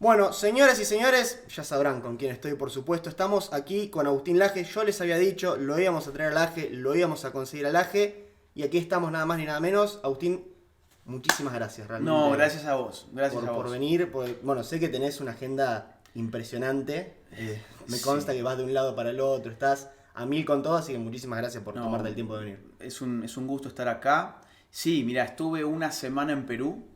Bueno, señoras y señores, ya sabrán con quién estoy, por supuesto. Estamos aquí con Agustín Laje. Yo les había dicho, lo íbamos a traer a Laje, lo íbamos a conseguir a Laje. Y aquí estamos nada más ni nada menos. Agustín, muchísimas gracias realmente. No, gracias a vos. Gracias a vos. Por venir. Bueno, sé que tenés una agenda impresionante. Me consta que vas de un lado para el otro. Estás a mil con todo, así que muchísimas gracias por tomarte el tiempo de venir. Es un gusto estar acá. Sí, mira, estuve una semana en Perú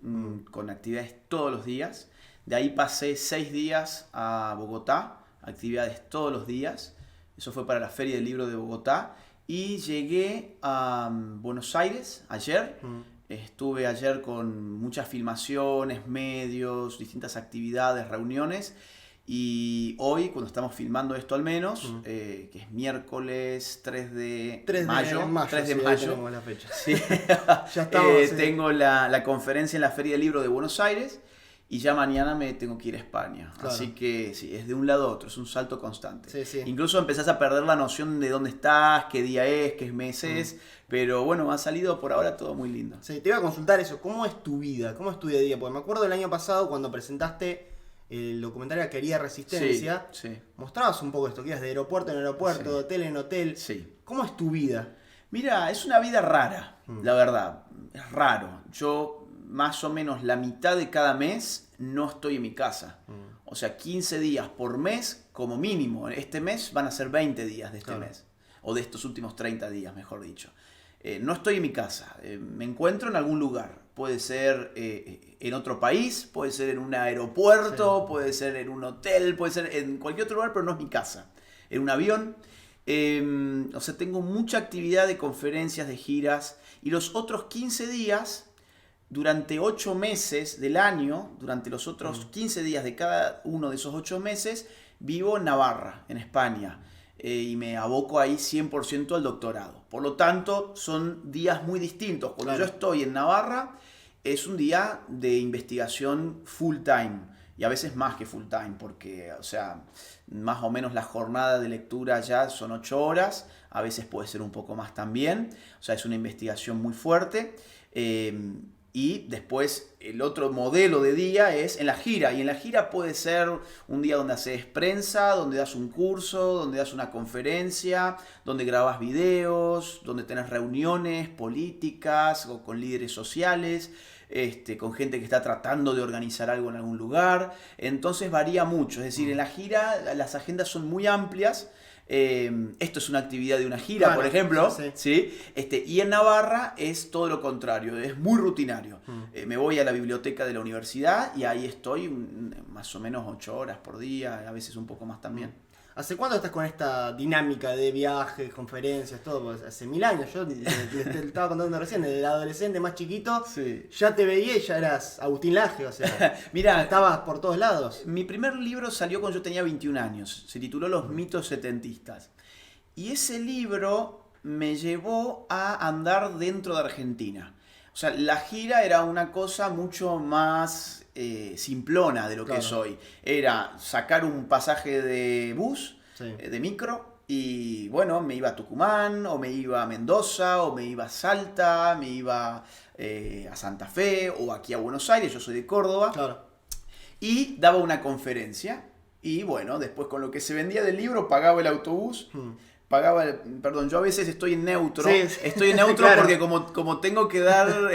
con actividades todos los días. De ahí pasé 6 días a Bogotá, actividades todos los días. Eso fue para la Feria del Libro de Bogotá. Y llegué a Buenos Aires ayer. Estuve ayer con muchas filmaciones, medios, distintas actividades, reuniones. Y hoy, cuando estamos filmando esto al menos, que es miércoles 3 de mayo. 3 de sí, mayo. tenemos la fecha. Sí. Ya estamos. Sí. Tengo la conferencia en la Feria del Libro de Buenos Aires. Y ya mañana me tengo que ir a España. Claro. Así que sí, es de un lado a otro, es un salto constante. Sí, sí. Incluso empezás a perder la noción de dónde estás, qué día es, qué mes es. Pero bueno, ha salido por ahora todo muy lindo. Sí, te iba a consultar eso. ¿Cómo es tu vida? ¿Cómo es tu día a día? Porque me acuerdo del año pasado cuando presentaste el documental Quería Resistencia. Sí. Mostrabas un poco esto, que ibas de aeropuerto en aeropuerto, de hotel en hotel. Sí. ¿Cómo es tu vida? Mira, es una vida rara, la verdad. Es raro. Yo más o menos la mitad de cada mes no estoy en mi casa. O sea, 15 días por mes como mínimo. Este mes van a ser 20 días de este mes. O de estos últimos 30 días, mejor dicho. No estoy en mi casa. Me encuentro en algún lugar. Puede ser en otro país, puede ser en un aeropuerto, puede ser en un hotel, puede ser en cualquier otro lugar, pero no es mi casa. En un avión. O sea, tengo mucha actividad de conferencias, de giras. Y los otros 15 días... Durante 8 meses del año, durante los otros 15 días de cada uno de esos 8 meses, vivo en Navarra, en España, y me aboco ahí 100% al doctorado. Por lo tanto, son días muy distintos. Cuando yo estoy en Navarra, es un día de investigación full time, y a veces más que full time, porque, o sea, más o menos la jornada de lectura ya son 8 horas, a veces puede ser un poco más también, o sea, es una investigación muy fuerte. Y después el otro modelo de día es en la gira. Y en la gira puede ser un día donde haces prensa, donde das un curso, donde das una conferencia, donde grabas videos, donde tenés reuniones políticas o con líderes sociales, con gente que está tratando de organizar algo en algún lugar. Entonces varía mucho. Es decir, en la gira las agendas son muy amplias. Esto es una actividad de una gira, por ejemplo, ¿sí? Y en Navarra es todo lo contrario, es muy rutinario. Me voy a la biblioteca de la universidad y ahí estoy más o menos 8 horas por día, a veces un poco más también. ¿Hace cuánto estás con esta dinámica de viajes, conferencias, todo? Pues hace 1000 años. Yo te estaba contando recién, desde el adolescente más chiquito, ya te veía y ya eras Agustín Laje, o sea, Mira, estabas por todos lados. Mi primer libro salió cuando yo tenía 21 años, se tituló Los mitos setentistas. Y ese libro me llevó a andar dentro de Argentina. O sea, la gira era una cosa mucho más simplona de lo que es hoy. Era sacar un pasaje de bus, de micro, y bueno, me iba a Tucumán, o me iba a Mendoza, o me iba a Salta, me iba a Santa Fe, o aquí a Buenos Aires, yo soy de Córdoba. Claro. Y daba una conferencia. Y bueno, después con lo que se vendía del libro pagaba el autobús. Perdón, yo a veces estoy en neutro. Estoy en neutro claro. Porque como tengo que dar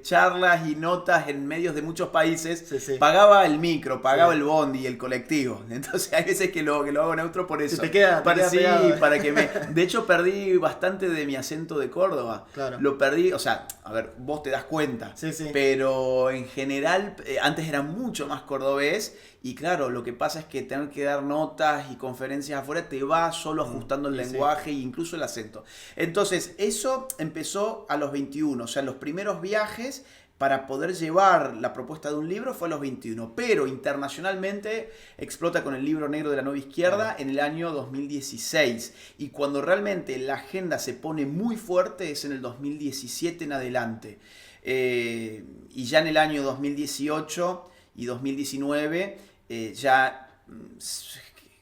charlas y notas en medios de muchos países, pagaba el micro, pagaba el bondi, el colectivo. Entonces hay veces que lo hago neutro por eso. Te queda pegado. Para que me... De hecho perdí bastante de mi acento de Córdoba. Claro. Lo perdí, o sea, a ver, vos te das cuenta. Pero en general, antes era mucho más cordobés. Y claro, lo que pasa es que tener que dar notas y conferencias afuera te va solo ajustando el lenguaje e incluso el acento. Entonces, eso empezó a los 21. O sea, los primeros viajes para poder llevar la propuesta de un libro fue a los 21. Pero internacionalmente explota con el Libro Negro de la Nueva Izquierda en el año 2016. Y cuando realmente la agenda se pone muy fuerte es en el 2017 en adelante. Y ya en el año 2018 y 2019... ya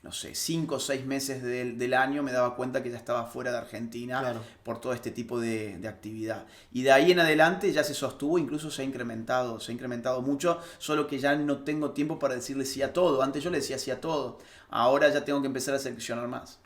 no sé, 5 o 6 meses del año me daba cuenta que ya estaba fuera de Argentina, Claro. por todo este tipo de actividad. Y de ahí en adelante ya se sostuvo, incluso se ha incrementado mucho, solo que ya no tengo tiempo para decirle sí a todo. Antes yo le decía sí a todo, ahora ya tengo que empezar a seleccionar más.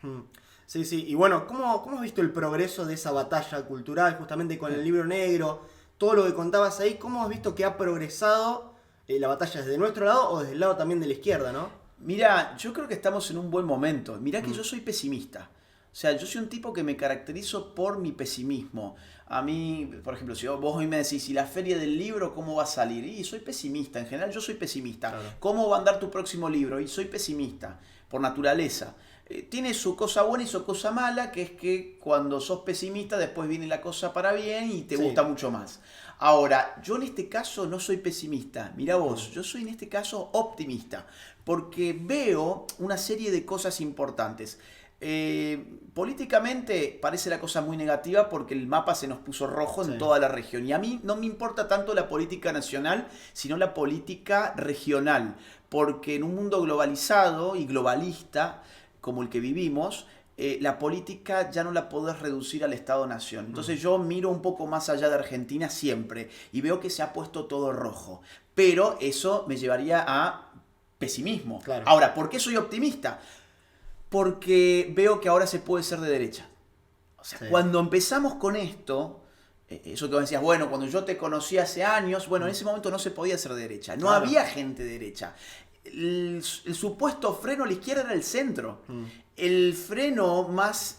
Sí, sí. Y bueno, ¿cómo has visto el progreso de esa batalla cultural justamente con el libro negro? Todo lo que contabas ahí, ¿cómo has visto que ha progresado la batalla desde nuestro lado o desde el lado también de la izquierda, ¿no? Mira, yo creo que estamos en un buen momento. Mira que yo soy pesimista. O sea, yo soy un tipo que me caracterizo por mi pesimismo. A mí, por ejemplo, si vos hoy me decís, ¿y la feria del libro cómo va a salir? Y soy pesimista, en general yo soy pesimista. Claro. ¿Cómo va a andar tu próximo libro? Y soy pesimista, por naturaleza. Tiene su cosa buena y su cosa mala, que es que cuando sos pesimista después viene la cosa para bien y te Sí. gusta mucho más. Ahora, yo en este caso no soy pesimista, mirá vos, yo soy en este caso optimista, porque veo una serie de cosas importantes. Políticamente parece la cosa muy negativa porque el mapa se nos puso rojo en Sí. toda la región. Y a mí no me importa tanto la política nacional, sino la política regional. Porque en un mundo globalizado y globalista como el que vivimos, la política ya no la podés reducir al Estado-Nación. Entonces yo miro un poco más allá de Argentina siempre y veo que se ha puesto todo rojo. Pero eso me llevaría a pesimismo. Claro. Ahora, ¿por qué soy optimista? Porque veo que ahora se puede ser de derecha. O sea, Sí. cuando empezamos con esto, eso que vos decías, bueno, cuando yo te conocí hace años, bueno, en ese momento no se podía ser de derecha. No Claro. había gente de derecha. El supuesto freno a la izquierda era el centro. El freno más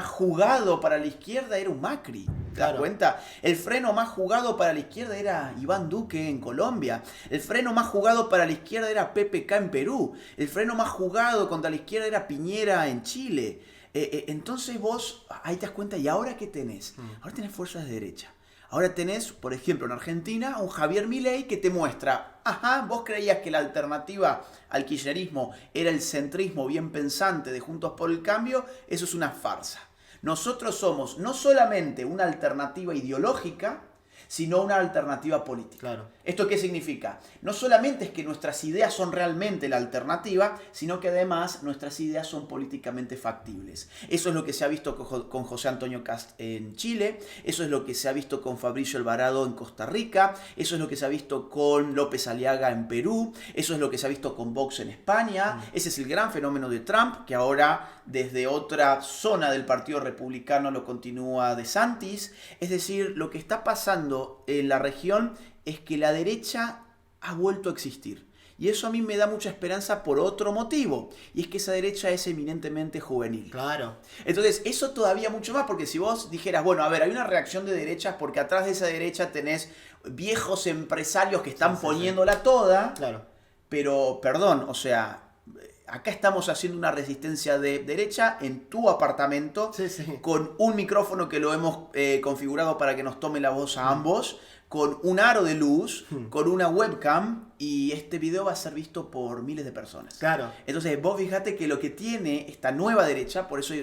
jugado para la izquierda era un Macri. ¿Te das Claro. cuenta? El freno más jugado para la izquierda era Iván Duque en Colombia. El freno más jugado para la izquierda era PPK en Perú. El freno más jugado contra la izquierda era Piñera en Chile. Entonces vos ahí te das cuenta, ¿y ahora qué tenés? Ahora tenés fuerzas de derecha. Ahora tenés, por ejemplo, en Argentina, un Javier Milei que te muestra, ajá, vos creías que la alternativa al kirchnerismo era el centrismo bien pensante de Juntos por el Cambio, eso es una farsa. Nosotros somos no solamente una alternativa ideológica, sino una alternativa política. Claro. ¿Esto qué significa? No solamente es que nuestras ideas son realmente la alternativa, sino que además nuestras ideas son políticamente factibles. Eso es lo que se ha visto con José Antonio Kast en Chile, eso es lo que se ha visto con Fabricio Alvarado en Costa Rica, eso es lo que se ha visto con López Aliaga en Perú, eso es lo que se ha visto con Vox en España, ese es el gran fenómeno de Trump, que ahora desde otra zona del Partido Republicano lo continúa DeSantis. Es decir, lo que está pasando en la región es que la derecha ha vuelto a existir. Y eso a mí me da mucha esperanza por otro motivo. Y es que esa derecha es eminentemente juvenil. Claro. Entonces, eso todavía mucho más, porque si vos dijeras, bueno, a ver, hay una reacción de derechas porque atrás de esa derecha tenés viejos empresarios que están poniéndola toda. Claro. Pero, perdón, o sea, acá estamos haciendo una resistencia de derecha en tu apartamento, Sí, sí. con un micrófono que lo hemos configurado para que nos tome la voz a ambos, con un aro de luz, con una webcam, y este video va a ser visto por miles de personas. Claro. Entonces vos fíjate que lo que tiene esta nueva derecha, por eso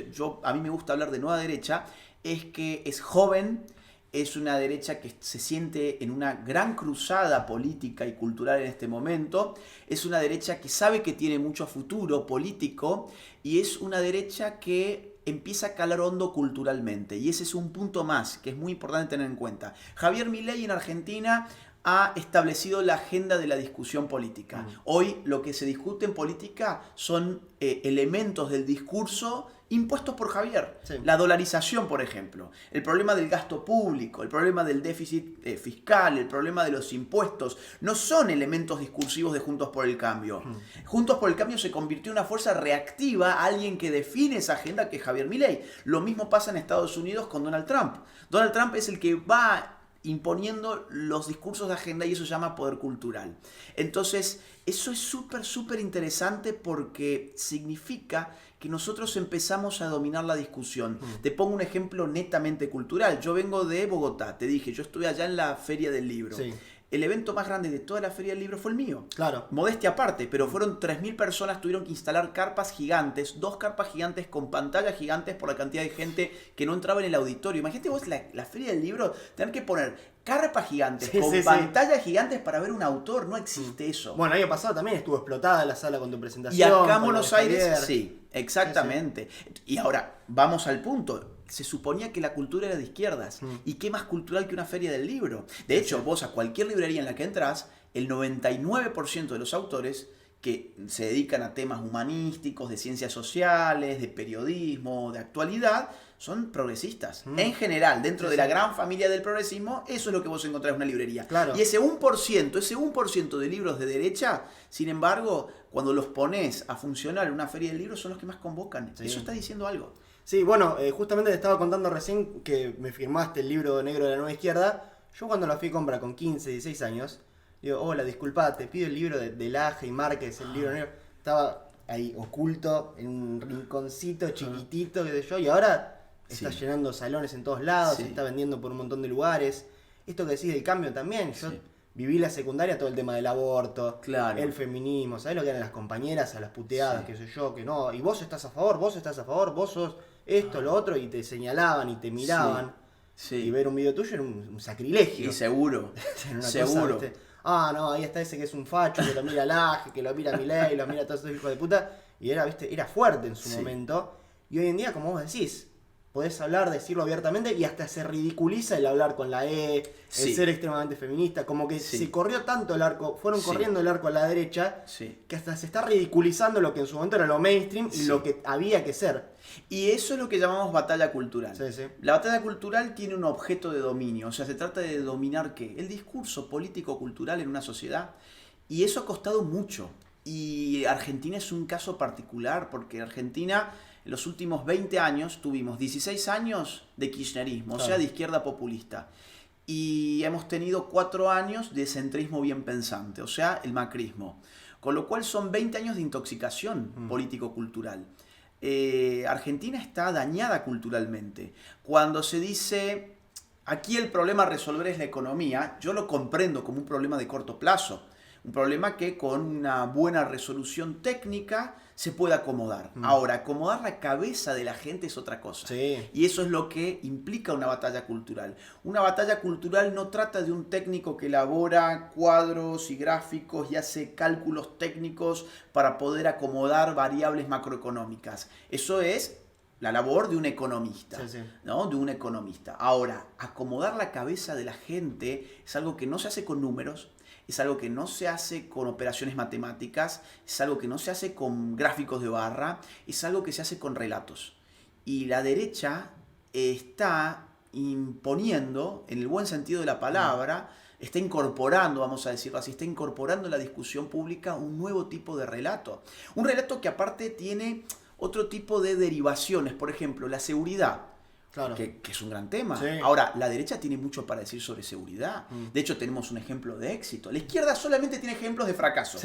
a mí me gusta hablar de nueva derecha, es que es joven, es una derecha que se siente en una gran cruzada política y cultural en este momento, es una derecha que sabe que tiene mucho futuro político y es una derecha que empieza a calar hondo culturalmente, y ese es un punto más que es muy importante tener en cuenta. Javier Milei en Argentina ha establecido la agenda de la discusión política. Hoy lo que se discute en política son elementos del discurso impuestos por Javier. Sí. La dolarización, por ejemplo, el problema del gasto público, el problema del déficit fiscal, el problema de los impuestos, no son elementos discursivos de Juntos por el Cambio. Juntos por el Cambio se convirtió en una fuerza reactiva a alguien que define esa agenda, que es Javier Milei. Lo mismo pasa en Estados Unidos con Donald Trump. Donald Trump es el que va imponiendo los discursos de agenda y eso se llama poder cultural. Entonces, eso es súper interesante porque significa que nosotros empezamos a dominar la discusión. Te pongo un ejemplo netamente cultural. Yo vengo de Bogotá, te dije, yo estuve allá en la Feria del Libro. Sí. el evento más grande de toda la Feria del Libro fue el mío. Claro. Modestia aparte, pero fueron 3.000 personas, tuvieron que instalar carpas gigantes, 2 carpas gigantes con pantallas gigantes por la cantidad de gente que no entraba en el auditorio. Imagínate vos la Feria del Libro, tener que poner carpas gigantes con pantallas gigantes para ver un autor, no existe eso. Bueno, el año pasado también estuvo explotada la sala con tu presentación. Y acá en Buenos Aires, sí, exactamente. Y ahora, vamos al punto. Se suponía que la cultura era de izquierdas. ¿Y qué más cultural que una feria del libro? De hecho, vos a cualquier librería en la que entras, el 99% de los autores que se dedican a temas humanísticos, de ciencias sociales, de periodismo, de actualidad, son progresistas. En general, dentro de la gran familia del progresismo, eso es lo que vos encontrás en una librería. Claro. Y ese 1% de libros de derecha, sin embargo, cuando los pones a funcionar en una feria del libro, son los que más convocan. Eso está diciendo algo. Sí, bueno, justamente te estaba contando recién que me firmaste el libro negro de la nueva izquierda. Yo cuando lo fui a comprar con 15, 16 años, digo, hola, disculpa, te pido el libro de Laje y Márquez, el libro negro. Estaba ahí oculto en un rinconcito chiquitito, qué sé yo, y ahora está llenando salones en todos lados, se está vendiendo por un montón de lugares. Esto que decís del cambio también, yo viví la secundaria, todo el tema del aborto, el feminismo, ¿sabés lo que eran las compañeras a las puteadas, qué sé yo, que no? Y vos estás a favor, vos sos esto, lo otro, y te señalaban y te miraban. Y ver un video tuyo era un sacrilegio. Y seguro, seguro. Cosa, no, ahí está ese que es un facho, que lo mira Laje, que lo mira Milei, lo mira todos esos hijos de puta. Y era, era fuerte en su momento. Y hoy en día, como vos decís, podés hablar, decirlo abiertamente y hasta se ridiculiza el hablar con la el ser extremadamente feminista. Como que se corrió tanto el arco, fueron corriendo el arco a la derecha, que hasta se está ridiculizando lo que en su momento era lo mainstream y lo que había que ser. Y eso es lo que llamamos batalla cultural. La batalla cultural tiene un objeto de dominio, o sea, se trata de dominar ¿qué? El discurso político-cultural en una sociedad. Y eso ha costado mucho. Y Argentina es un caso particular, porque Argentina en los últimos 20 años tuvimos 16 años de kirchnerismo, o sea, de izquierda populista. Y hemos tenido 4 años de centrismo bien pensante, o sea, el macrismo. Con lo cual son 20 años de intoxicación político-cultural. Argentina está dañada culturalmente. Cuando se dice, aquí el problema a resolver es la economía, yo lo comprendo como un problema de corto plazo. Un problema que con una buena resolución técnica se puede acomodar. Ahora, acomodar la cabeza de la gente es otra cosa. Y eso es lo que implica una batalla cultural. Una batalla cultural no trata de un técnico que elabora cuadros y gráficos y hace cálculos técnicos para poder acomodar variables macroeconómicas. Eso es la labor de un economista, ¿no? De un economista. Ahora, acomodar la cabeza de la gente es algo que no se hace con números, es algo que no se hace con operaciones matemáticas, es algo que no se hace con gráficos de barra, es algo que se hace con relatos. Y la derecha está imponiendo, en el buen sentido de la palabra, está incorporando, vamos a decirlo así, está incorporando en la discusión pública un nuevo tipo de relato. Un relato que aparte tiene otro tipo de derivaciones, por ejemplo, la seguridad. Que es un gran tema. Ahora, la derecha tiene mucho para decir sobre seguridad. De hecho, tenemos un ejemplo de éxito. La izquierda solamente tiene ejemplos de fracaso.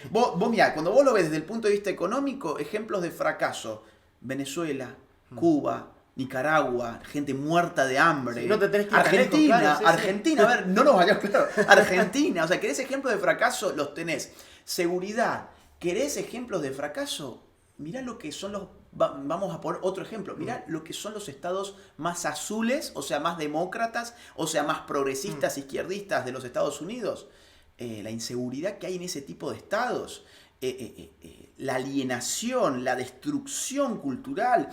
Vos mirá, cuando vos lo ves desde el punto de vista económico, ejemplos de fracaso. Venezuela, Cuba, Nicaragua, gente muerta de hambre. No te tenés que Argentina, Argentina, a ver, no nos vayamos, claro. Argentina, o sea, ¿querés ejemplos de fracaso? Los tenés. Seguridad, ¿querés ejemplos de fracaso? Mirá lo que son los... Vamos a poner otro ejemplo. Mirá lo que son los estados más azules, o sea, más demócratas, o sea, más progresistas, izquierdistas de los Estados Unidos. La inseguridad que hay en ese tipo de estados. La alienación, la destrucción cultural,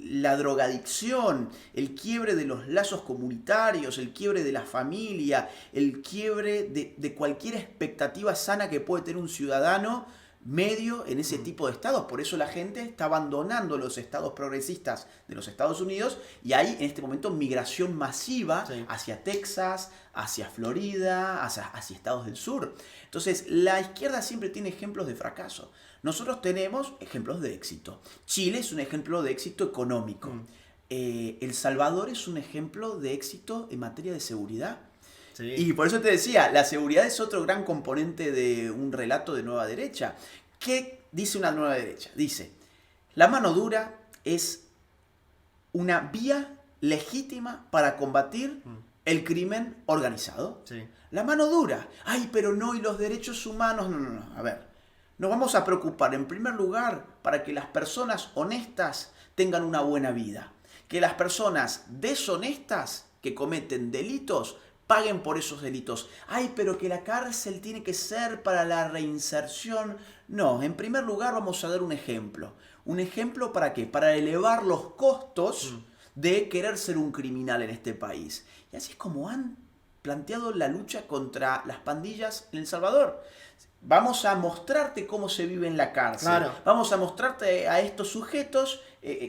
la drogadicción, el quiebre de los lazos comunitarios, el quiebre de la familia, el quiebre de cualquier expectativa sana que puede tener un ciudadano medio en ese tipo de estados. Por eso la gente está abandonando los estados progresistas de los Estados Unidos y hay en este momento migración masiva hacia Texas, hacia Florida, hacia estados del sur. Entonces, la izquierda siempre tiene ejemplos de fracaso. Nosotros tenemos ejemplos de éxito. Chile es un ejemplo de éxito económico. El Salvador es un ejemplo de éxito en materia de seguridad. Y por eso te decía, la seguridad es otro gran componente de un relato de nueva derecha. ¿Qué dice una nueva derecha? Dice, la mano dura es una vía legítima para combatir el crimen organizado. Sí. La mano dura. Ay, pero no, y los derechos humanos. No. A ver, nos vamos a preocupar en primer lugar para que las personas honestas tengan una buena vida. Que las personas deshonestas que cometen delitos paguen por esos delitos. Ay, pero que la cárcel tiene que ser para la reinserción. No, en primer lugar vamos a dar un ejemplo. ¿Un ejemplo para qué? Para elevar los costos de querer ser un criminal en este país. Y así es como han planteado la lucha contra las pandillas en El Salvador. Vamos a mostrarte cómo se vive en la cárcel. Claro. Vamos a mostrarte a estos sujetos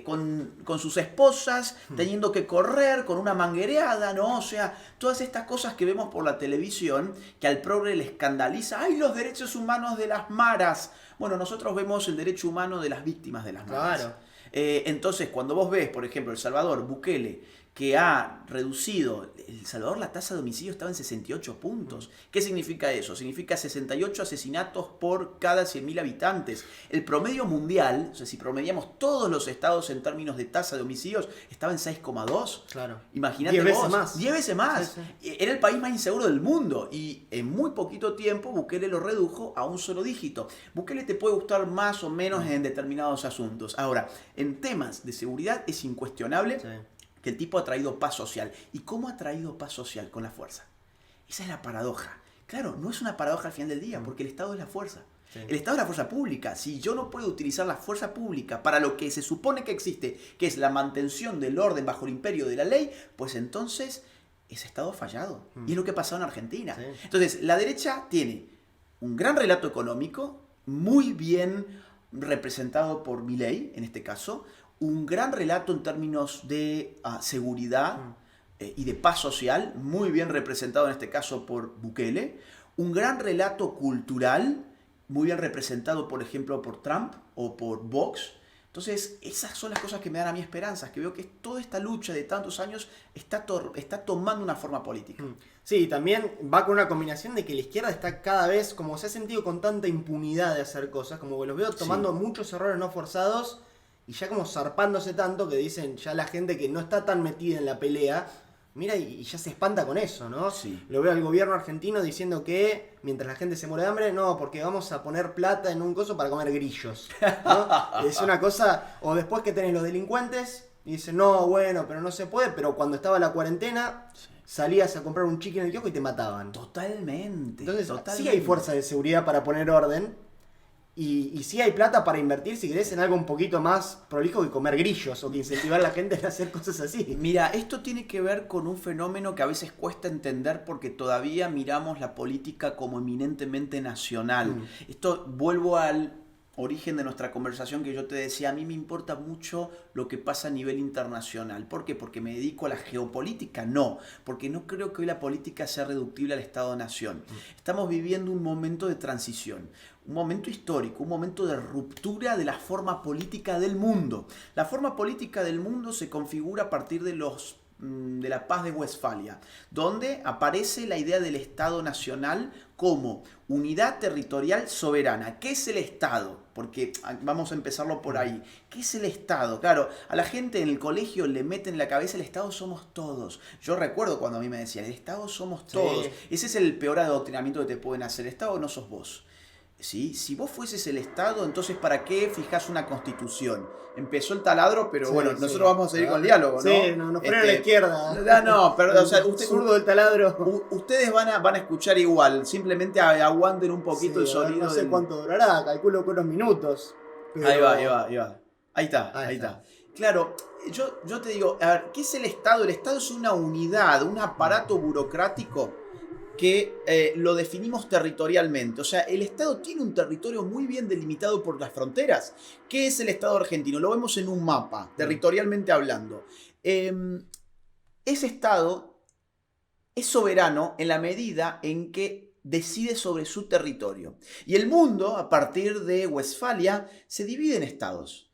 con sus esposas, teniendo que correr con una manguereada, ¿no? O sea, todas estas cosas que vemos por la televisión, que al progre le escandaliza. ¡Ay, los derechos humanos de las maras! Bueno, nosotros vemos el derecho humano de las víctimas de las maras. Claro. Entonces, cuando vos ves, por ejemplo, El Salvador, Bukele, que ha reducido, El Salvador la tasa de homicidio estaba en 68 puntos. ¿Qué significa eso? Significa 68 asesinatos por cada 100.000 habitantes. El promedio mundial, o sea, si promediamos todos los estados en términos de tasa de homicidios, estaba en 6,2. Claro. Imagínate 10 veces vos, más. 10 veces más. Sí. Era el país más inseguro del mundo y en muy poquito tiempo Bukele lo redujo a un solo dígito. Bukele te puede gustar más o menos en determinados asuntos. Ahora, en temas de seguridad es incuestionable que el tipo ha traído paz social. ¿Y cómo ha traído paz social? Con la fuerza. Esa es la paradoja. Claro, no es una paradoja al final del día, porque el Estado es la fuerza. Sí. El Estado es la fuerza pública. Si yo no puedo utilizar la fuerza pública para lo que se supone que existe, que es la mantención del orden bajo el imperio de la ley, pues entonces ese Estado ha fallado. Y es lo que ha pasado en Argentina. Sí. Entonces, la derecha tiene un gran relato económico, muy bien representado por Milei, en este caso, un gran relato en términos de seguridad y de paz social, muy bien representado en este caso por Bukele, un gran relato cultural, muy bien representado, por ejemplo, por Trump o por Vox. Entonces, esas son las cosas que me dan a mí esperanzas, que veo que toda esta lucha de tantos años está tomando una forma política. Sí, también va con una combinación de que la izquierda está cada vez, como se ha sentido con tanta impunidad de hacer cosas, como que los veo tomando muchos errores no forzados y ya como zarpándose tanto que dicen ya la gente que no está tan metida en la pelea, mira y ya se espanta con eso, ¿no? Sí. Lo veo al gobierno argentino diciendo que mientras la gente se muere de hambre, no, porque vamos a poner plata en un coso para comer grillos, ¿no? Es una cosa, o después que tenés los delincuentes y dicen, no, bueno, pero no se puede, pero cuando estaba la cuarentena salías a comprar un chicken en el kiosco y te mataban. Totalmente. Entonces sí hay fuerza de seguridad para poner orden. Y sí hay plata para invertir, si querés, en algo un poquito más prolijo que comer grillos o que incentivar a la gente a hacer cosas así. Mira, esto tiene que ver con un fenómeno que a veces cuesta entender porque todavía miramos la política como eminentemente nacional. Esto, vuelvo al origen de nuestra conversación que yo te decía, a mí me importa mucho lo que pasa a nivel internacional. ¿Por qué? ¿Porque me dedico a la geopolítica? No, porque no creo que hoy la política sea reductible al Estado-Nación. Estamos viviendo un momento de transición, un momento histórico, un momento de ruptura de la forma política del mundo. La forma política del mundo se configura a partir de la Paz de Westfalia, donde aparece la idea del Estado Nacional como unidad territorial soberana. ¿Qué es el Estado? Porque vamos a empezarlo por ahí. ¿Qué es el Estado? Claro, a la gente en el colegio le meten en la cabeza el Estado somos todos. Yo recuerdo cuando a mí me decían, el Estado somos todos. Ese es el peor adoctrinamiento que te pueden hacer. El Estado no sos vos. ¿Sí? Si vos fueses el Estado, entonces ¿para qué fijás una constitución? Empezó el taladro, pero bueno, nosotros vamos a seguir con el diálogo, ¿no? Sí, nos ponen a la izquierda. No, pero o sea, zurdo del taladro. Ustedes van a escuchar igual, simplemente aguanten un poquito el sonido. No sé cuánto durará, calculo que unos minutos. Pero... Ahí va. Ahí está. Claro, yo te digo, a ver, ¿qué es el Estado? El Estado es una unidad, un aparato burocrático que lo definimos territorialmente. O sea, el Estado tiene un territorio muy bien delimitado por las fronteras. ¿Qué es el Estado argentino? Lo vemos en un mapa, territorialmente hablando. Ese Estado es soberano en la medida en que decide sobre su territorio. Y el mundo, a partir de Westfalia, se divide en estados.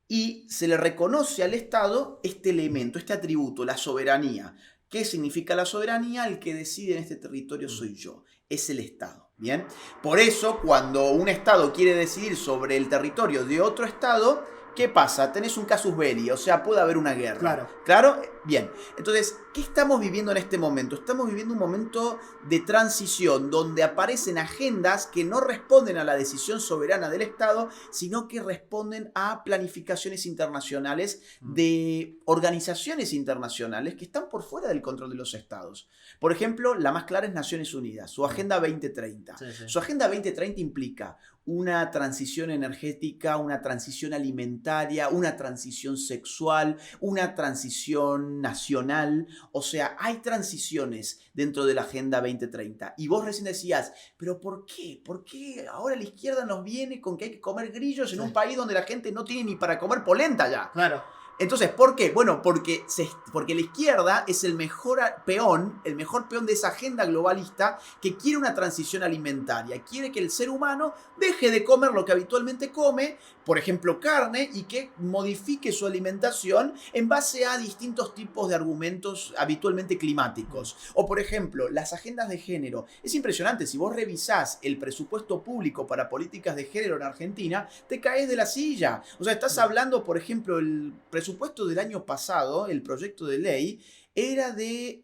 Y se le reconoce al Estado este elemento, este atributo, la soberanía. ¿Qué significa la soberanía? El que decide en este territorio soy yo. Es el Estado. ¿Bien? Por eso, cuando un Estado quiere decidir sobre el territorio de otro Estado, ¿qué pasa? Tenés un casus belli, o sea, puede haber una guerra. Claro. ¿Claro? Bien. Entonces, ¿qué estamos viviendo en este momento? Estamos viviendo un momento de transición donde aparecen agendas que no responden a la decisión soberana del Estado, sino que responden a planificaciones internacionales de organizaciones internacionales que están por fuera del control de los Estados. Por ejemplo, la más clara es Naciones Unidas, su Agenda 2030. Sí, sí. Su Agenda 2030 implica una transición energética, una transición alimentaria, una transición sexual, una transición nacional. O sea, hay transiciones dentro de la Agenda 2030. Y vos recién decías, ¿pero por qué? ¿Por qué ahora la izquierda nos viene con que hay que comer grillos en un país donde la gente no tiene ni para comer polenta ya? Claro. Entonces, ¿por qué? Bueno, porque la izquierda es el mejor peón de esa agenda globalista que quiere una transición alimentaria. Quiere que el ser humano deje de comer lo que habitualmente come, por ejemplo, carne, y que modifique su alimentación en base a distintos tipos de argumentos habitualmente climáticos. O, por ejemplo, las agendas de género. Es impresionante, si vos revisás el presupuesto público para políticas de género en Argentina, te caes de la silla. O sea, estás hablando, por ejemplo, el presupuesto del año pasado, el proyecto de ley, era de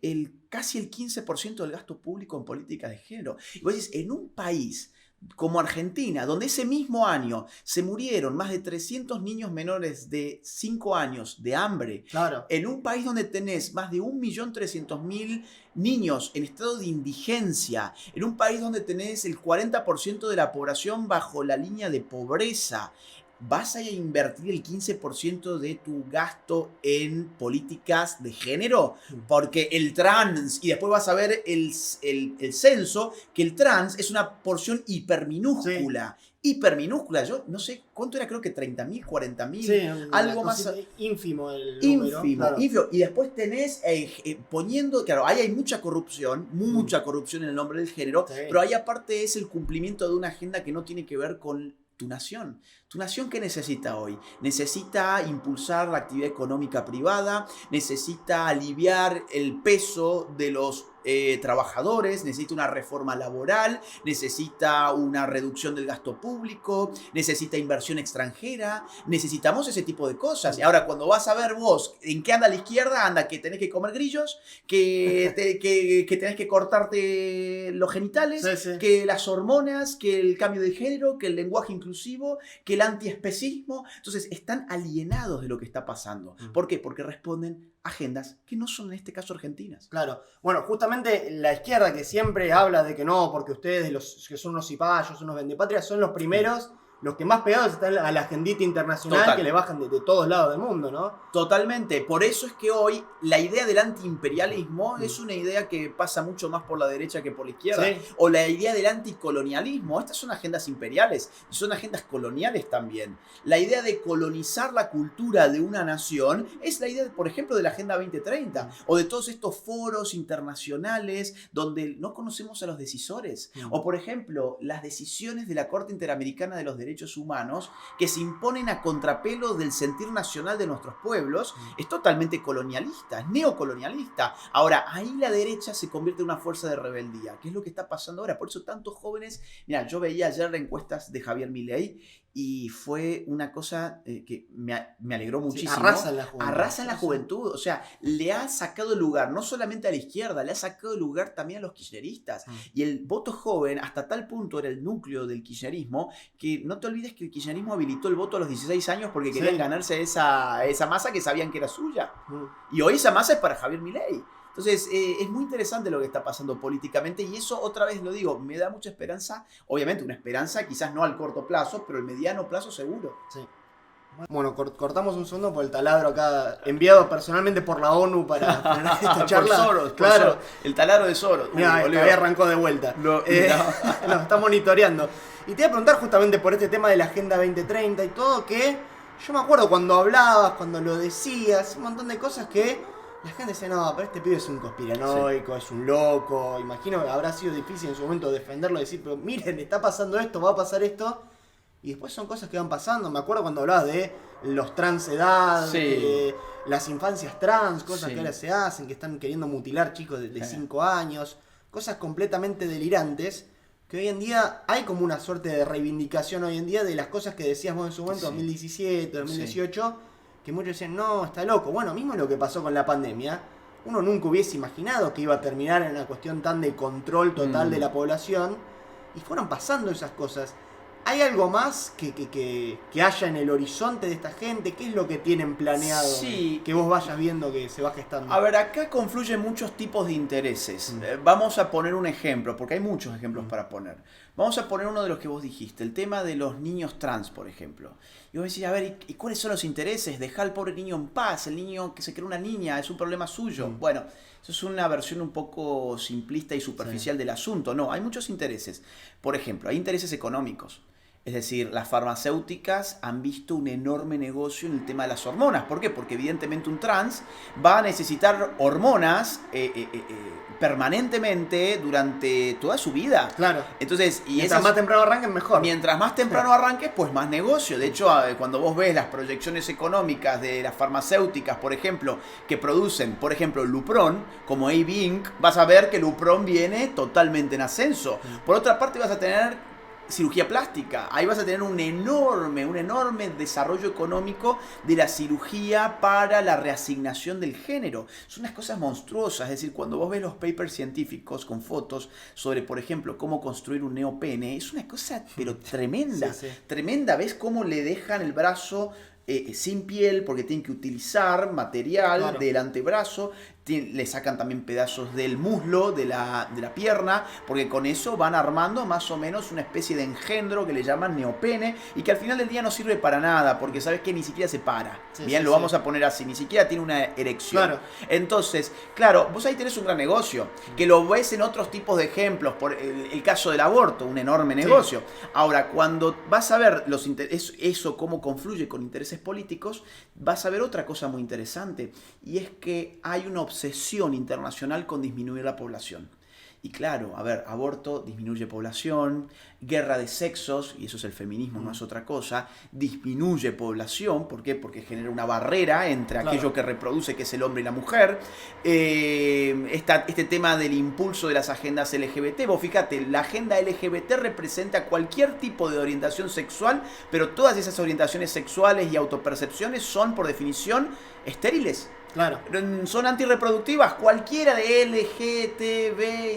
casi el 15% del gasto público en políticas de género. Y vos decís, en un país como Argentina, donde ese mismo año se murieron más de 300 niños menores de 5 años de hambre, Claro. en un país donde tenés más de 1.300.000 niños en estado de indigencia, en un país donde tenés el 40% de la población bajo la línea de pobreza, ¿vas a invertir el 15% de tu gasto en políticas de género? Porque el trans, y después vas a ver el censo, que el trans es una porción hiperminúscula. Sí. Hiperminúscula, yo no sé cuánto era, creo que 30.000, 40.000, sí, algo más. Ínfimo el número. Claro. Ínfimo. Y después tenés poniendo, claro, ahí hay mucha corrupción en el nombre del género, sí. Pero ahí aparte es el cumplimiento de una agenda que no tiene que ver con tu nación. ¿Tu nación qué necesita hoy? Necesita impulsar la actividad económica privada, necesita aliviar el peso de los trabajadores, necesita una reforma laboral, necesita una reducción del gasto público, necesita inversión extranjera, necesitamos ese tipo de cosas. Y ahora cuando vas a ver vos en qué anda la izquierda, anda que tenés que comer grillos, que tenés que cortarte los genitales, sí, sí. Que las hormonas, que el cambio de género, que el lenguaje inclusivo, que el antiespecismo. Entonces están alienados de lo que está pasando. ¿Por qué? Porque responden agendas que no son en este caso argentinas. Claro. Bueno, justamente la izquierda que siempre habla de que no, porque ustedes, los que son unos cipayos, unos vendepatrias, son los primeros, los que más pegados están a la agendita internacional. Total. Que le bajan de todos lados del mundo, ¿no? Totalmente. Por eso es que hoy la idea del antiimperialismo es una idea que pasa mucho más por la derecha que por la izquierda. Sí. O la idea del anticolonialismo. Estas son agendas imperiales y son agendas coloniales también. La idea de colonizar la cultura de una nación es la idea, por ejemplo, de la Agenda 2030 o de todos estos foros internacionales donde no conocemos a los decisores. O, por ejemplo, las decisiones de la Corte Interamericana de los Derechos Humanos que se imponen a contrapelo del sentir nacional de nuestros pueblos. Es totalmente colonialista, es neocolonialista. Ahora, ahí la derecha se convierte en una fuerza de rebeldía, que es lo que está pasando ahora. Por eso tantos jóvenes, mira, yo veía ayer encuestas de Javier Milei y fue una cosa que me alegró muchísimo. Sí, arrasa en la juventud. Arrasa en la juventud. O sea, le ha sacado el lugar, no solamente a la izquierda, le ha sacado el lugar también a los kirchneristas. Y el voto joven, hasta tal punto era el núcleo del kirchnerismo, que no te olvides que el kirchnerismo habilitó el voto a los 16 años porque querían ganarse esa masa que sabían que era suya. Y hoy esa masa es para Javier Milei. Entonces, es muy interesante lo que está pasando políticamente y eso, otra vez lo digo, me da mucha esperanza. Obviamente, una esperanza quizás no al corto plazo, pero el mediano plazo seguro. Sí. Bueno, cortamos un segundo por el taladro acá, enviado personalmente por la ONU para esta charla. Por Soros, claro. Por Soros. El taladro de Soros. Mira, ahí arrancó de vuelta. Nos está monitoreando. Y te iba a preguntar justamente por este tema de la Agenda 2030 y todo, que yo me acuerdo cuando hablabas, cuando lo decías, un montón de cosas que la gente decía, no, pero este pibe es un conspiranoico, sí. Es un loco. Imagino que habrá sido difícil en su momento defenderlo y decir, pero miren, está pasando esto, va a pasar esto. Y después son cosas que van pasando. Me acuerdo cuando hablabas de los trans edad, sí. Las infancias trans, cosas que ahora se hacen, que están queriendo mutilar chicos de 5 años. Cosas completamente delirantes. Que hoy en día hay como una suerte de reivindicación hoy en día de las cosas que decías vos en su momento, 2017, 2018, que muchos decían, no, está loco. Bueno, mismo lo que pasó con la pandemia, uno nunca hubiese imaginado que iba a terminar en una cuestión tan de control total de la población. Y fueron pasando esas cosas. ¿Hay algo más que haya en el horizonte de esta gente? ¿Qué es lo que tienen planeado? Sí. Que vos vayas viendo que se va gestando. A ver, acá confluyen muchos tipos de intereses. Vamos a poner un ejemplo, porque hay muchos ejemplos para poner. Vamos a poner uno de los que vos dijiste, el tema de los niños trans, por ejemplo. Y vos decís, a ver, ¿y cuáles son los intereses? Deja al pobre niño en paz, el niño que se cree una niña, es un problema suyo. Bueno, eso es una versión un poco simplista y superficial del asunto. No, hay muchos intereses. Por ejemplo, hay intereses económicos. Es decir, las farmacéuticas han visto un enorme negocio en el tema de las hormonas. ¿Por qué? Porque evidentemente un trans va a necesitar hormonas permanentemente durante toda su vida. Claro. Entonces, mientras más temprano arranquen, mejor. Mientras más temprano arranques, pues más negocio. De hecho, cuando vos ves las proyecciones económicas de las farmacéuticas, por ejemplo, que producen, por ejemplo, Lupron, como AB Inc., vas a ver que Lupron viene totalmente en ascenso. Por otra parte, vas a tener cirugía plástica. Ahí vas a tener un enorme desarrollo económico de la cirugía para la reasignación del género. Son unas cosas monstruosas. Es decir, cuando vos ves los papers científicos con fotos sobre, por ejemplo, cómo construir un neopene, es una cosa pero tremenda. Sí. Tremenda. ¿Ves cómo le dejan el brazo sin piel porque tienen que utilizar material del antebrazo? Le sacan también pedazos del muslo, de la pierna, porque con eso van armando más o menos una especie de engendro que le llaman neopene y que al final del día no sirve para nada, porque sabes que ni siquiera se para. Lo vamos a poner así, ni siquiera tiene una erección. Claro. Entonces, claro, vos ahí tenés un gran negocio, que lo ves en otros tipos de ejemplos, por el caso del aborto, un enorme negocio. Ahora, cuando vas a ver eso cómo confluye con intereses políticos, vas a ver otra cosa muy interesante, y es que hay una obsesión internacional con disminuir la población. Y claro, a ver, aborto disminuye población, guerra de sexos, y eso es el feminismo, no es otra cosa, disminuye población. ¿Por qué? Porque genera una barrera entre aquello que reproduce, que es el hombre y la mujer. Este tema del impulso de las agendas LGBT, vos fíjate, la agenda LGBT representa cualquier tipo de orientación sexual, pero todas esas orientaciones sexuales y autopercepciones son, por definición, estériles. Claro. Son antirreproductivas. Cualquiera de LGTBIQA+,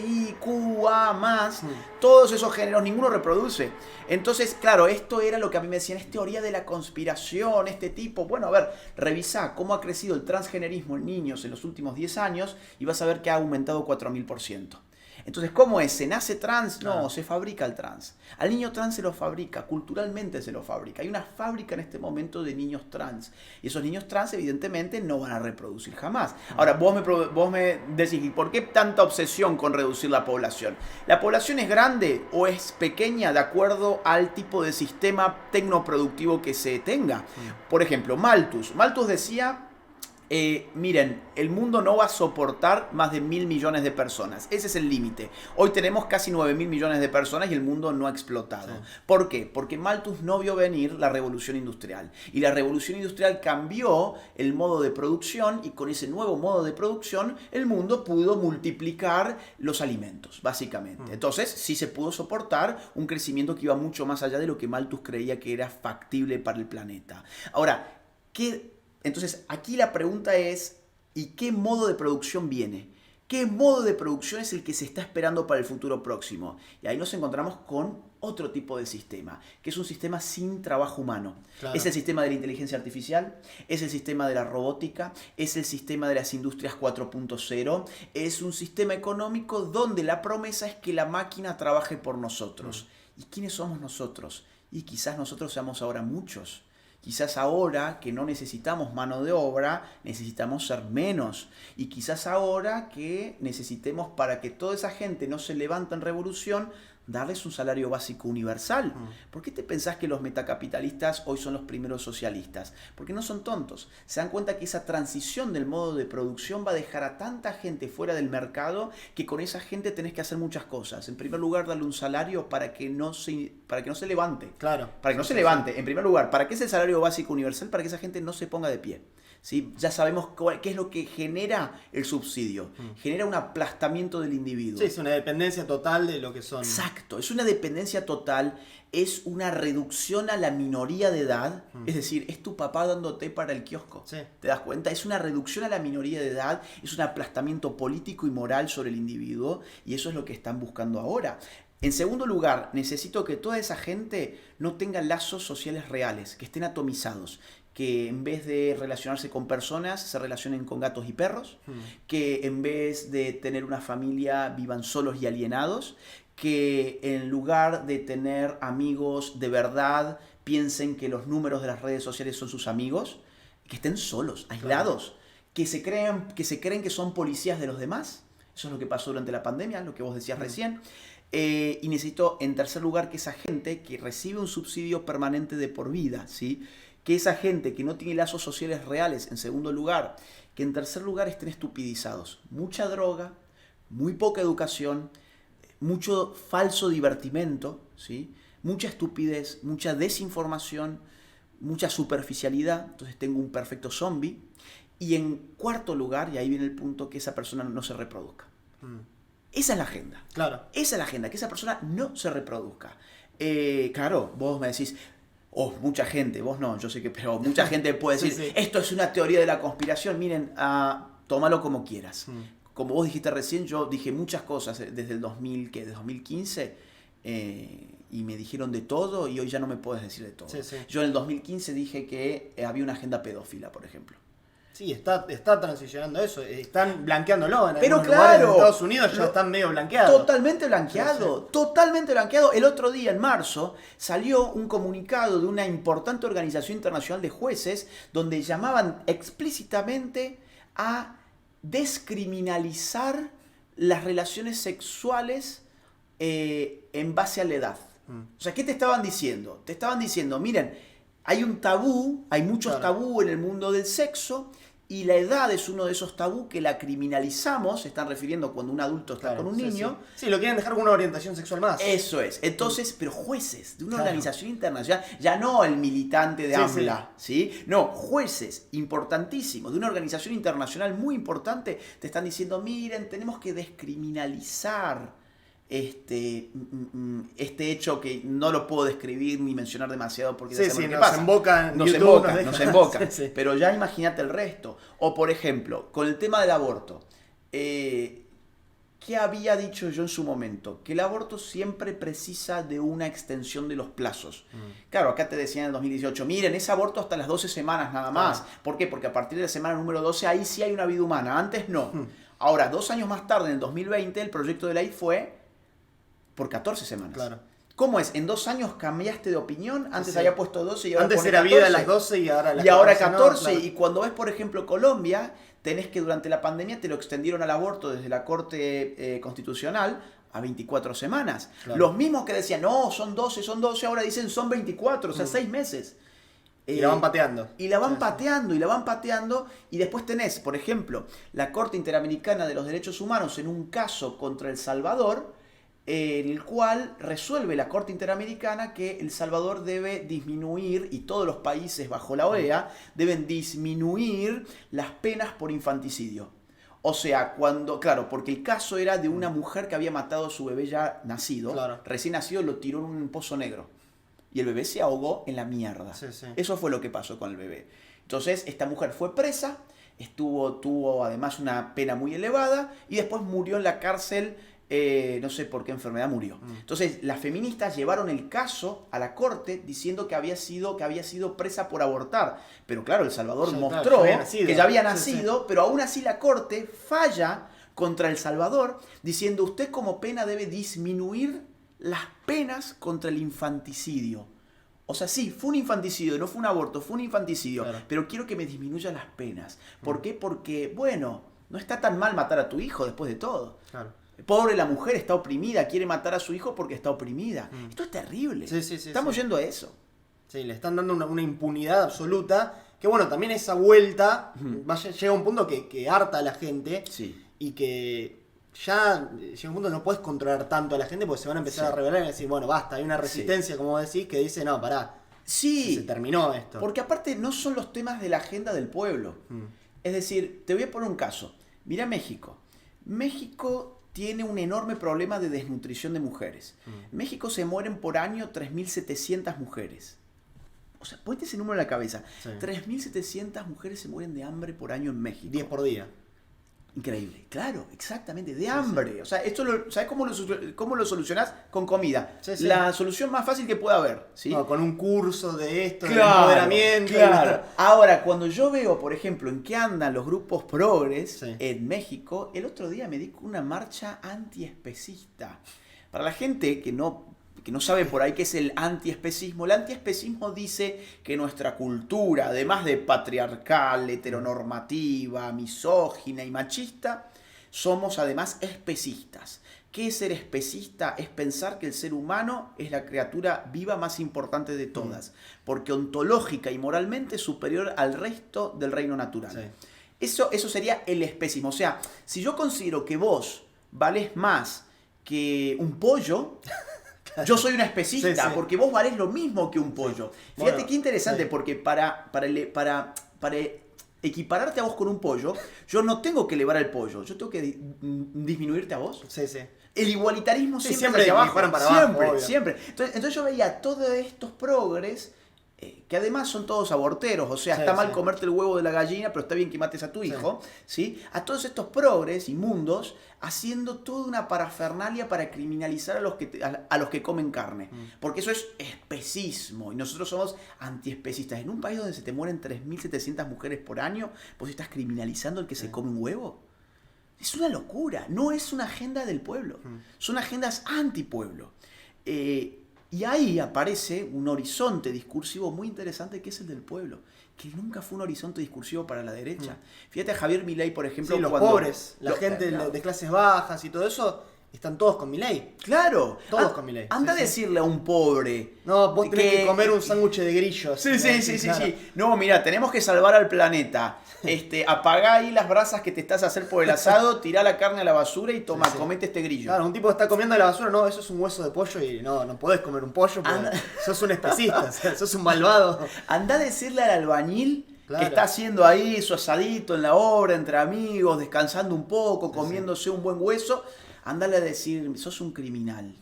todos esos géneros, ninguno reproduce. Entonces, claro, esto era lo que a mí me decían, es teoría de la conspiración, este tipo. Bueno, a ver, revisá cómo ha crecido el transgenerismo en niños en los últimos 10 años y vas a ver que ha aumentado 4000%. Entonces, ¿cómo es? ¿Se nace trans? No, se fabrica el trans. Al niño trans se lo fabrica, culturalmente se lo fabrica. Hay una fábrica en este momento de niños trans. Y esos niños trans, evidentemente, no van a reproducir jamás. Ahora, vos me decís, ¿y por qué tanta obsesión con reducir la población? ¿La población es grande o es pequeña de acuerdo al tipo de sistema tecnoproductivo que se tenga? Por ejemplo, Malthus. Malthus decía... miren, el mundo no va a soportar más de 1.000 millones de personas. Ese es el límite. Hoy tenemos casi 9.000 millones de personas y el mundo no ha explotado. Sí. ¿Por qué? Porque Malthus no vio venir la revolución industrial. Y la revolución industrial cambió el modo de producción, y con ese nuevo modo de producción el mundo pudo multiplicar los alimentos, básicamente. Entonces sí se pudo soportar un crecimiento que iba mucho más allá de lo que Malthus creía que era factible para el planeta. Ahora, entonces, aquí la pregunta es, ¿y qué modo de producción viene? ¿Qué modo de producción es el que se está esperando para el futuro próximo? Y ahí nos encontramos con otro tipo de sistema, que es un sistema sin trabajo humano. Claro. Es el sistema de la inteligencia artificial, es el sistema de la robótica, es el sistema de las industrias 4.0, es un sistema económico donde la promesa es que la máquina trabaje por nosotros. ¿Y quiénes somos nosotros? Y quizás nosotros seamos ahora muchos. Quizás ahora que no necesitamos mano de obra, necesitamos ser menos. Y quizás ahora que necesitemos, para que toda esa gente no se levante en revolución, darles un salario básico universal. ¿Por qué te pensás que los metacapitalistas hoy son los primeros socialistas? Porque no son tontos. Se dan cuenta que esa transición del modo de producción va a dejar a tanta gente fuera del mercado que con esa gente tenés que hacer muchas cosas. En primer lugar, darle un salario para que no se levante. Claro. Para que no se levante. En primer lugar, ¿para qué es el salario básico universal? Para que esa gente no se ponga de pie. ¿sí? Ya sabemos qué es lo que genera el subsidio. Genera un aplastamiento del individuo. Sí, es una dependencia total de lo que son. Exacto, es una dependencia total, es una reducción a la minoría de edad, es decir, es tu papá dándote para el kiosco. Sí. ¿Te das cuenta? Es una reducción a la minoría de edad, es un aplastamiento político y moral sobre el individuo, y eso es lo que están buscando ahora. En segundo lugar, necesito que toda esa gente no tenga lazos sociales reales, que estén atomizados, que en vez de relacionarse con personas, se relacionen con gatos y perros, que en vez de tener una familia vivan solos y alienados, que en lugar de tener amigos de verdad, piensen que los números de las redes sociales son sus amigos, que estén solos, aislados, que se creen que son policías de los demás. Eso es lo que pasó durante la pandemia, lo que vos decías recién. Y necesito, en tercer lugar, que esa gente que recibe un subsidio permanente de por vida, ¿sí? Que esa gente que no tiene lazos sociales reales, en segundo lugar, que en tercer lugar estén estupidizados. Mucha droga, muy poca educación, mucho falso divertimento, ¿sí? Mucha estupidez, mucha desinformación, mucha superficialidad. Entonces tengo un perfecto zombie. Y en cuarto lugar, y ahí viene el punto, que esa persona no se reproduzca. Esa es la agenda. Claro. Esa es la agenda, que esa persona no se reproduzca. Claro, vos me decís, mucha gente, vos no, yo sé que, pero mucha gente puede decir, Sí. esto es una teoría de la conspiración. Miren, tómalo como quieras. Como vos dijiste recién, yo dije muchas cosas desde el 2015, y me dijeron de todo, y hoy ya no me puedes decir de todo. Sí. Yo en el 2015 dije que había una agenda pedófila, por ejemplo. Sí, está transicionando eso. Están blanqueándolo. En Pero algunos lugares claro, de Estados Unidos ya están medio blanqueados. Totalmente blanqueado, totalmente blanqueado. El otro día, en marzo, salió un comunicado de una importante organización internacional de jueces donde llamaban explícitamente a descriminalizar las relaciones sexuales en base a la edad. O sea, ¿qué te estaban diciendo? Te estaban diciendo, miren, hay un tabú, hay muchos tabú en el mundo del sexo, y la edad es uno de esos tabú que la criminalizamos, se están refiriendo cuando un adulto está con un niño. Sí, lo quieren dejar con una orientación sexual más. Eso es. Entonces, pero jueces de una organización internacional, ya no el militante de AMLA, ¿sí? No, jueces importantísimos de una organización internacional muy importante te están diciendo, miren, tenemos que descriminalizar este hecho que no lo puedo describir ni mencionar demasiado porque ya sabemos lo que pasa. Nos emboca. Sí. Pero ya imagínate el resto. O por ejemplo, con el tema del aborto. ¿Qué había dicho yo en su momento? Que el aborto siempre precisa de una extensión de los plazos. Claro, acá te decían en el 2018, miren, es aborto hasta las 12 semanas nada más. ¿Por qué? Porque a partir de la semana número 12 ahí sí hay una vida humana, antes no. Ahora, 2 años más tarde, en el 2020, el proyecto de ley fue por 14 semanas. Claro. ¿Cómo es? ¿En 2 años cambiaste de opinión? Antes había puesto 12 y ahora antes pone era 14. vida a las 12 y ahora a las 14. Y ahora 14. No, claro. Y cuando ves, por ejemplo, Colombia, tenés que durante la pandemia te lo extendieron al aborto desde la Corte Constitucional a 24 semanas. Claro. Los mismos que decían, no, son 12, ahora dicen son 24, o sea, 6 meses. Y la van pateando. Y la van pateando, y después tenés, por ejemplo, la Corte Interamericana de los Derechos Humanos en un caso contra El Salvador, en el cual resuelve la Corte Interamericana que El Salvador debe disminuir, y todos los países bajo la OEA deben disminuir las penas por infanticidio. O sea, porque el caso era de una mujer que había matado a su bebé ya nacido, recién nacido, lo tiró en un pozo negro. Y el bebé se ahogó en la mierda. Sí. Eso fue lo que pasó con el bebé. Entonces, esta mujer fue presa, tuvo además una pena muy elevada, y después murió en la cárcel. No sé por qué enfermedad murió. Entonces, las feministas llevaron el caso a la corte diciendo que había sido presa por abortar. Pero claro, El Salvador mostró que ya había nacido, pero aún así la corte falla contra El Salvador diciendo usted como pena debe disminuir las penas contra el infanticidio. O sea, sí, fue un infanticidio, no fue un aborto, fue un infanticidio. Pero quiero que me disminuyan las penas. ¿Por qué? Porque, bueno, no está tan mal matar a tu hijo después de todo. Pobre la mujer, está oprimida, quiere matar a su hijo porque está oprimida. Esto es terrible. Estamos yendo a eso. Sí, le están dando una impunidad absoluta. Que bueno, también esa vuelta llega a un punto que harta a la gente. Y que ya llega un punto que no puedes controlar tanto a la gente porque se van a empezar a rebelar y decir, bueno, basta, hay una resistencia, como vos decís, que dice, no, pará. Sí. Se terminó esto. Porque aparte no son los temas de la agenda del pueblo. Es decir, te voy a poner un caso. Mira México. México tiene un enorme problema de desnutrición de mujeres. En México se mueren por año 3.700 mujeres. O sea, ponte ese número en la cabeza. Sí. 3.700 mujeres se mueren de hambre por año en México. 10 por día. Increíble, claro, exactamente, de hambre. Sí. O sea, esto ¿sabes cómo lo solucionás? Con comida. Sí, sí. La solución más fácil que pueda haber. ¿Sí? No, con un curso de esto, de Claro, empoderamiento. claro. Ahora, cuando yo veo, por ejemplo, en qué andan los grupos progres Sí. en México, el otro día me di con una marcha antiespecista. Para la gente que no sabe por ahí qué es el antiespecismo dice que nuestra cultura, además de patriarcal, heteronormativa, misógina y machista, somos además especistas. ¿Qué es ser especista? Es pensar que el ser humano es la criatura viva más importante de todas, porque ontológica y moralmente es superior al resto del reino natural. Sí. Eso sería el especismo. O sea, si yo considero que vos valés más que un pollo, yo soy un especista, Sí, sí. porque vos valés lo mismo que un pollo. Fíjate Bueno, qué interesante, sí. porque para equipararte a vos con un pollo, yo no tengo que elevar al pollo, yo tengo que disminuirte a vos. Sí, sí. El igualitarismo Sí, siempre, siempre hacia abajo, disparan para siempre, abajo, obvio. siempre. Entonces yo veía todos estos progres, que además son todos aborteros, o sea, Sí, está mal sí. comerte el huevo de la gallina, pero está bien que mates a tu hijo, ¿sí? A todos estos progres inmundos haciendo toda una parafernalia para criminalizar a los que comen carne, porque eso es especismo, y nosotros somos antiespecistas. En un país donde se te mueren 3.700 mujeres por año, ¿vos estás criminalizando al que se come un huevo? Es una locura, no es una agenda del pueblo, son agendas antipueblo. Y ahí aparece un horizonte discursivo muy interesante que es el del pueblo, que nunca fue un horizonte discursivo para la derecha. Fíjate a Javier Milei, por ejemplo. Sí, los cuando, pobres, la gente de clases bajas y todo eso, están todos con Milei. Claro, Todos con Milei. Anda Sí, a sí. decirle a un pobre. No, vos tenés que comer un sándwich de grillos. Sí, sí, ¿no? sí, sí, Claro. sí. No, mira, tenemos que salvar al planeta. Apagá ahí las brasas que te estás a hacer por el asado, tirá la carne a la basura y toma, Sí, sí. comete este grillo. Claro, un tipo está comiendo la basura, no, eso es un hueso de pollo y no podés comer un pollo porque Anda. sos un especista, o sea, sos un malvado. Andá a decirle al albañil Claro. que está haciendo ahí su asadito en la obra, entre amigos, descansando un poco, comiéndose un buen hueso. Andale a decir, sos un criminal.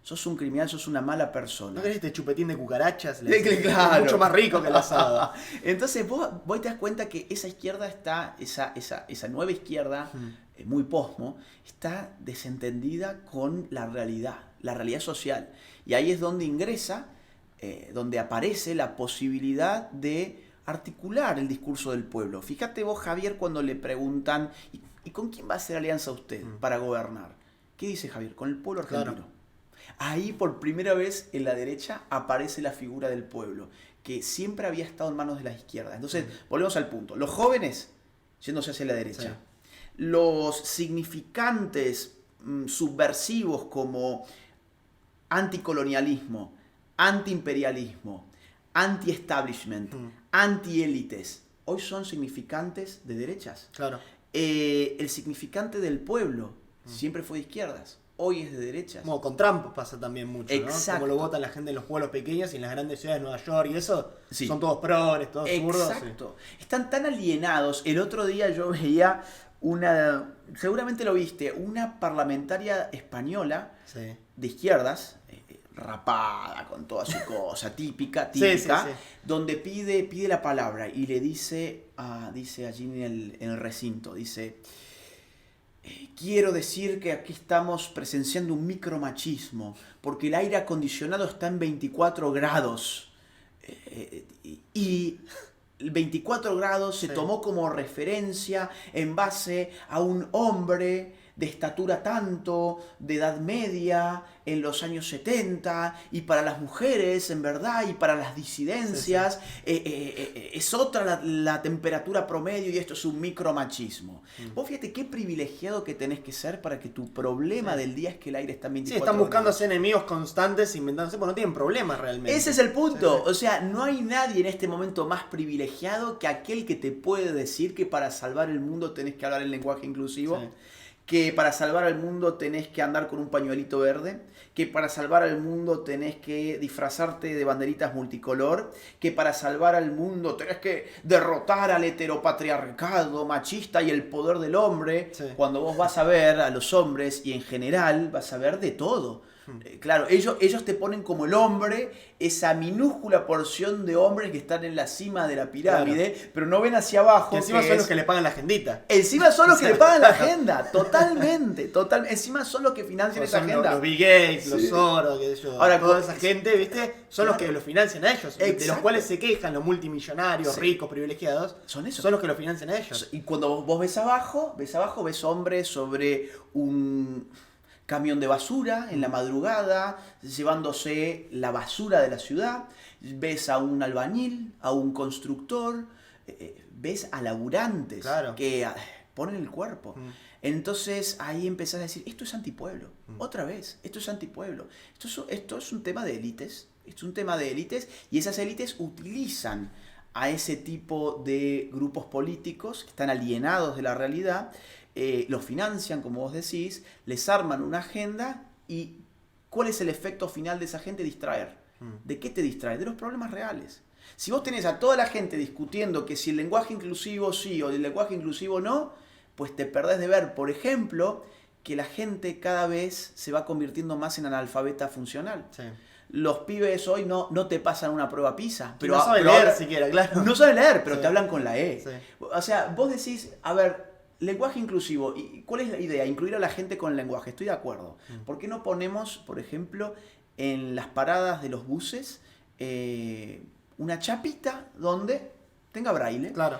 Sos un criminal, sos una mala persona. ¿No querés este chupetín de cucarachas? Sí, claro. Es mucho más rico que el asado. Entonces vos te das cuenta que esa izquierda está, esa nueva izquierda, muy posmo, está desentendida con la realidad social. Y ahí es donde ingresa, donde aparece la posibilidad de articular el discurso del pueblo. Fíjate vos, Javier, cuando le preguntan, ¿y con quién va a hacer alianza usted para gobernar? ¿Qué dice Javier? Con el pueblo argentino. Claro. Ahí por primera vez en la derecha aparece la figura del pueblo, que siempre había estado en manos de la izquierda. Entonces, volvemos al punto. Los jóvenes yéndose hacia la derecha. Sí. Los significantes subversivos como anticolonialismo, antiimperialismo, anti-establishment, anti-élites, hoy son significantes de derechas. Claro. El significante del pueblo siempre fue de izquierdas, hoy es de derechas. Como con Trump pasa también mucho, ¿no? Exacto. Como lo votan la gente en los pueblos pequeños y en las grandes ciudades de Nueva York y eso, Sí. son todos progres, todos zurdos. Exacto. Están tan alienados. El otro día yo veía seguramente lo viste, una parlamentaria española Sí. Sí. de izquierdas, rapada con toda su cosa, típica, Sí, sí, sí. donde pide la palabra y le dice allí en el recinto, dice, quiero decir que aquí estamos presenciando un micromachismo, porque el aire acondicionado está en 24 grados, y 24 grados se tomó como referencia en base a un hombre de estatura tanto, de edad media, en los años 70, y para las mujeres, en verdad, y para las disidencias, es otra la temperatura promedio y esto es un micromachismo. Vos fíjate qué privilegiado que tenés que ser para que tu problema del día es que el aire está en 24 Sí, están buscándose grados. enemigos constantes, inventándose, pues no tienen problemas realmente. Ese es el punto. Sí, sí. O sea, no hay nadie en este momento más privilegiado que aquel que te puede decir que para salvar el mundo tenés que hablar el lenguaje inclusivo. Sí. que para salvar al mundo tenés que andar con un pañuelito verde, que para salvar al mundo tenés que disfrazarte de banderitas multicolor, que para salvar al mundo tenés que derrotar al heteropatriarcado machista y el poder del hombre, Sí. cuando vos vas a ver a los hombres y en general vas a ver de todo. Claro, ellos te ponen como el hombre, esa minúscula porción de hombres que están en la cima de la pirámide, pero no ven hacia abajo. Que encima son los que le pagan la agendita. Encima son los que le pagan la agenda, totalmente. Encima son los que financian O esa son agenda. los Bill Gates, Sí. los Soros, qué sé yo. Ahora, toda esa gente, ¿viste? Son los Claro. que lo financian a ellos. De los Exacto. cuales se quejan los multimillonarios, Sí. ricos, privilegiados. Son esos. Son los que lo financian a ellos. Y cuando vos ves abajo, ves hombres sobre un camión de basura en la madrugada, llevándose la basura de la ciudad. Ves a un albañil, a un constructor, ves a laburantes Claro. que ponen el cuerpo. Entonces ahí empezás a decir, esto es antipueblo. Otra vez, esto es antipueblo. Esto es un tema de élites. Es un tema de élites y esas élites utilizan a ese tipo de grupos políticos que están alienados de la realidad, los financian, como vos decís, les arman una agenda y ¿cuál es el efecto final de esa gente? Distraer. ¿De qué te distrae? De los problemas reales. Si vos tenés a toda la gente discutiendo que si el lenguaje inclusivo sí o el lenguaje inclusivo no, pues te perdés de ver, por ejemplo, que la gente cada vez se va convirtiendo más en analfabeta funcional. Sí. Los pibes hoy no te pasan una prueba PISA. Pero no saben leer ahora- siquiera, claro. No saben leer, pero Sí. te hablan con la E. Sí. O sea, vos decís, a ver, lenguaje inclusivo. ¿Y cuál es la idea? Incluir a la gente con lenguaje. Estoy de acuerdo. ¿Por qué no ponemos, por ejemplo, en las paradas de los buses una chapita donde tenga braille? Claro.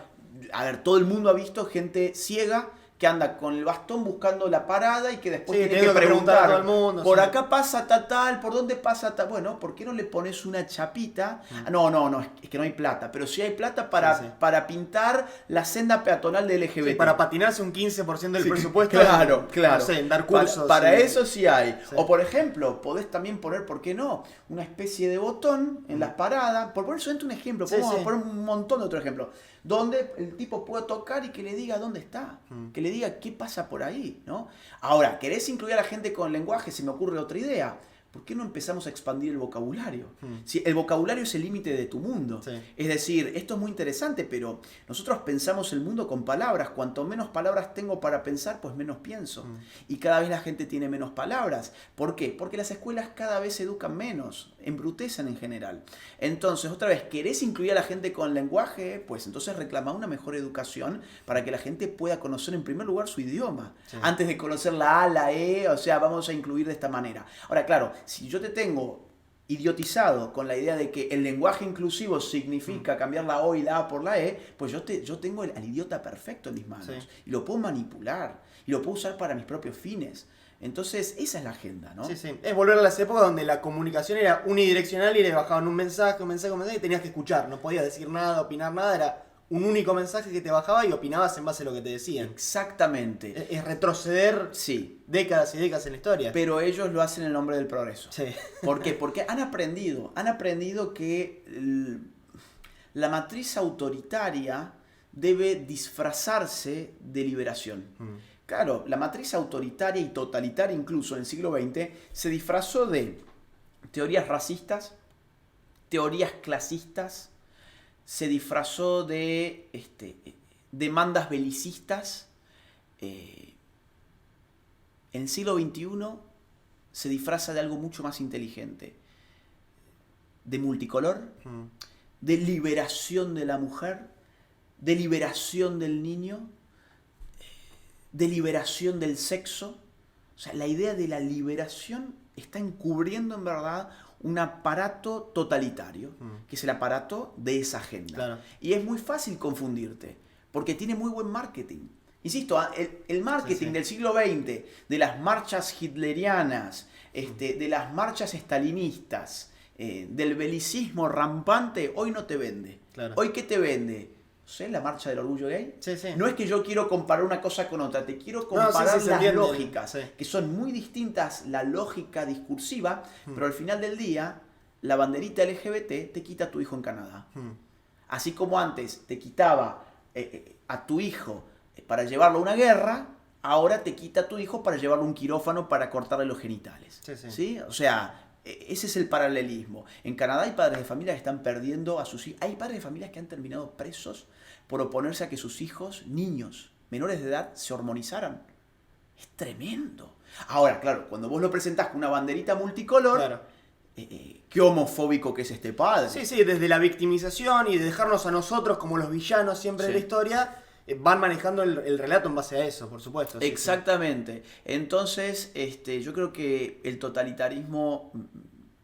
A ver, todo el mundo ha visto gente ciega que anda con el bastón buscando la parada y que después Sí, tiene tengo que que preguntar preguntar a todo el mundo, por sí. acá pasa tal, por dónde pasa tal. Bueno, ¿por qué no le pones una chapita? Ah, no, es que no hay plata, pero sí hay plata para, Sí, sí. para pintar la senda peatonal de LGBT. Sí, para patinarse un 15% del Sí, presupuesto. Claro, claro. No sé, en dar cursos. Para sí. eso sí hay. Sí. O por ejemplo, podés también poner, ¿por qué no? Una especie de botón en las paradas. Por poner solamente un ejemplo, Sí, podemos sí. poner un montón de otros ejemplos. Donde el tipo pueda tocar y que le diga dónde está. Que le diga qué pasa por ahí, ¿no? Ahora, ¿querés incluir a la gente con lenguaje? Se me ocurre otra idea. ¿Por qué no empezamos a expandir el vocabulario? Si el vocabulario es el límite de tu mundo. Sí. Es decir, esto es muy interesante, pero nosotros pensamos el mundo con palabras. Cuanto menos palabras tengo para pensar, pues menos pienso. Y cada vez la gente tiene menos palabras. ¿Por qué? Porque las escuelas cada vez educan menos, embrutecen en general. Entonces, otra vez, ¿querés incluir a la gente con lenguaje? Pues entonces reclama una mejor educación para que la gente pueda conocer en primer lugar su idioma. Sí. Antes de conocer la A, la E, o sea, vamos a incluir de esta manera. Ahora, claro, si yo te tengo idiotizado con la idea de que el lenguaje inclusivo significa cambiar la O y la A por la E, pues yo tengo al idiota perfecto en mis manos. Sí. Y lo puedo manipular. Y lo puedo usar para mis propios fines. Entonces, esa es la agenda, ¿no? Sí, sí. Es volver a las épocas donde la comunicación era unidireccional y le bajaban un mensaje y tenías que escuchar. No podías decir nada, opinar nada. Era un único mensaje que te bajaba y opinabas en base a lo que te decían. Exactamente. Es retroceder Sí. décadas y décadas en la historia. Pero ellos lo hacen en nombre del progreso. Sí. ¿Por qué? Porque han aprendido que la matriz autoritaria debe disfrazarse de liberación. Claro, la matriz autoritaria y totalitaria incluso en el siglo XX se disfrazó de teorías racistas, teorías clasistas, se disfrazó de demandas belicistas. En el siglo XXI se disfraza de algo mucho más inteligente, de multicolor, de liberación de la mujer, de liberación del niño, de liberación del sexo. O sea, la idea de la liberación está encubriendo en verdad un aparato totalitario, que es el aparato de esa agenda. Claro. Y es muy fácil confundirte, porque tiene muy buen marketing. Insisto, el marketing Sí, sí. del siglo XX, de las marchas hitlerianas, de las marchas estalinistas, del belicismo rampante, hoy no te vende. Claro. Hoy, ¿qué te vende? No sé, la marcha del orgullo gay. Sí, sí. No es que yo quiero comparar una cosa con otra, te quiero No, sí, comparar sí, se las entiende. lógicas, Sí. que son muy distintas, la lógica discursiva, pero al final del día, la banderita LGBT te quita a tu hijo en Canadá. Así como antes te quitaba a tu hijo para llevarlo a una guerra, ahora te quita a tu hijo para llevarlo a un quirófano para cortarle los genitales. Sí. O sea, ese es el paralelismo. En Canadá hay padres de familia que están perdiendo a sus hijos. Hay padres de familias que han terminado presos por oponerse a que sus hijos, niños, menores de edad, se hormonizaran. Es tremendo. Ahora, claro, cuando vos lo presentás con una banderita multicolor, Claro. Qué homofóbico que es este padre. Sí, desde la victimización y de dejarnos a nosotros como los villanos siempre de la historia, van manejando el relato en base a eso, por supuesto. Exactamente. Entonces, yo creo que el totalitarismo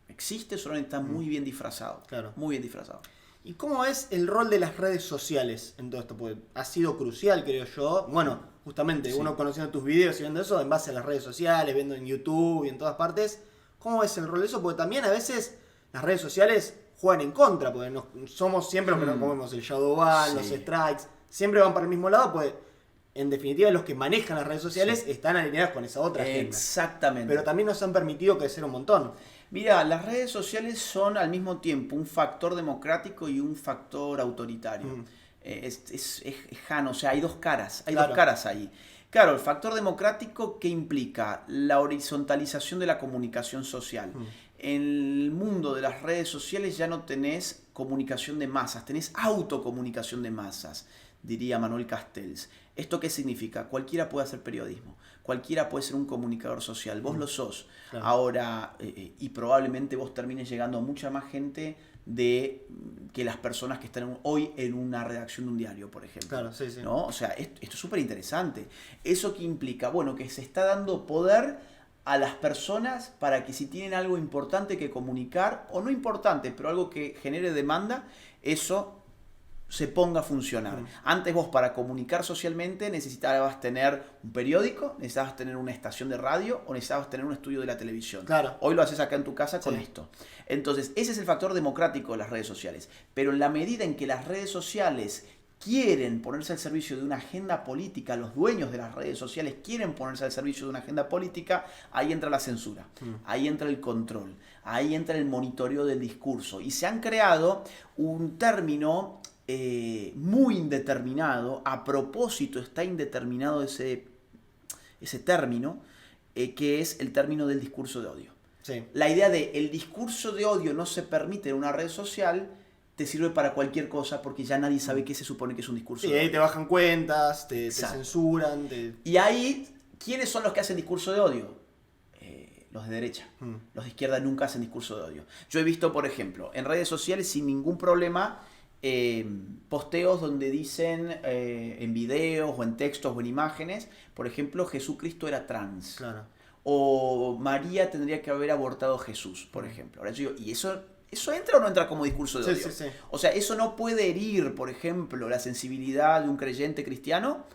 existe, solo está muy bien disfrazado. Claro. Muy bien disfrazado. ¿Y cómo es el rol de las redes sociales en todo esto? Porque ha sido crucial, creo yo. Bueno, justamente, uno conociendo tus videos y viendo eso en base a las redes sociales, viendo en YouTube y en todas partes. ¿Cómo es el rol de eso? Porque también a veces las redes sociales juegan en contra, porque somos siempre los que nos comemos el shadowban, los strikes, siempre van para el mismo lado, pues en definitiva los que manejan las redes sociales están alineados con esa otra agenda. Exactamente. Pero también nos han permitido crecer un montón. Mira, las redes sociales son al mismo tiempo un factor democrático y un factor autoritario. Es jano, o sea, hay dos caras, dos caras ahí. Claro, el factor democrático, ¿qué implica? La horizontalización de la comunicación social. En el mundo de las redes sociales ya no tenés comunicación de masas, tenés autocomunicación de masas, diría Manuel Castells. ¿Esto qué significa? Cualquiera puede hacer periodismo, cualquiera puede ser un comunicador social, vos lo sos. Claro. Ahora, y probablemente vos termines llegando a mucha más gente de que las personas que están hoy en una redacción de un diario, por ejemplo. Claro, sí. ¿No? O sea, esto es súper interesante. ¿Eso qué implica? Bueno, que se está dando poder a las personas para que si tienen algo importante que comunicar, o no importante, pero algo que genere demanda, eso se ponga a funcionar. Antes vos para comunicar socialmente necesitabas tener un periódico, necesitabas tener una estación de radio o necesitabas tener un estudio de la televisión. Claro. Hoy lo haces acá en tu casa con esto. Entonces, ese es el factor democrático de las redes sociales. Pero en la medida en que las redes sociales quieren ponerse al servicio de una agenda política, los dueños de las redes sociales quieren ponerse al servicio de una agenda política, ahí entra la censura, ahí entra el control, ahí entra el monitoreo del discurso. Y se han creado un término muy indeterminado, a propósito está indeterminado ese término, que es el término del discurso de odio. Sí. La idea de el discurso de odio no se permite en una red social te sirve para cualquier cosa porque ya nadie sabe qué se supone que es un discurso de odio. Sí, ahí te bajan cuentas, te censuran. Y ahí, ¿quiénes son los que hacen discurso de odio? Los de derecha. Los de izquierda nunca hacen discurso de odio. Yo he visto, por ejemplo, en redes sociales sin ningún problema posteos donde dicen en videos o en textos o en imágenes, por ejemplo, Jesucristo era trans. Claro. O María tendría que haber abortado a Jesús, por ejemplo. Ahora yo digo, ¿y eso entra o no entra como discurso de odio? Sí. O sea, eso no puede herir, por ejemplo, la sensibilidad de un creyente cristiano.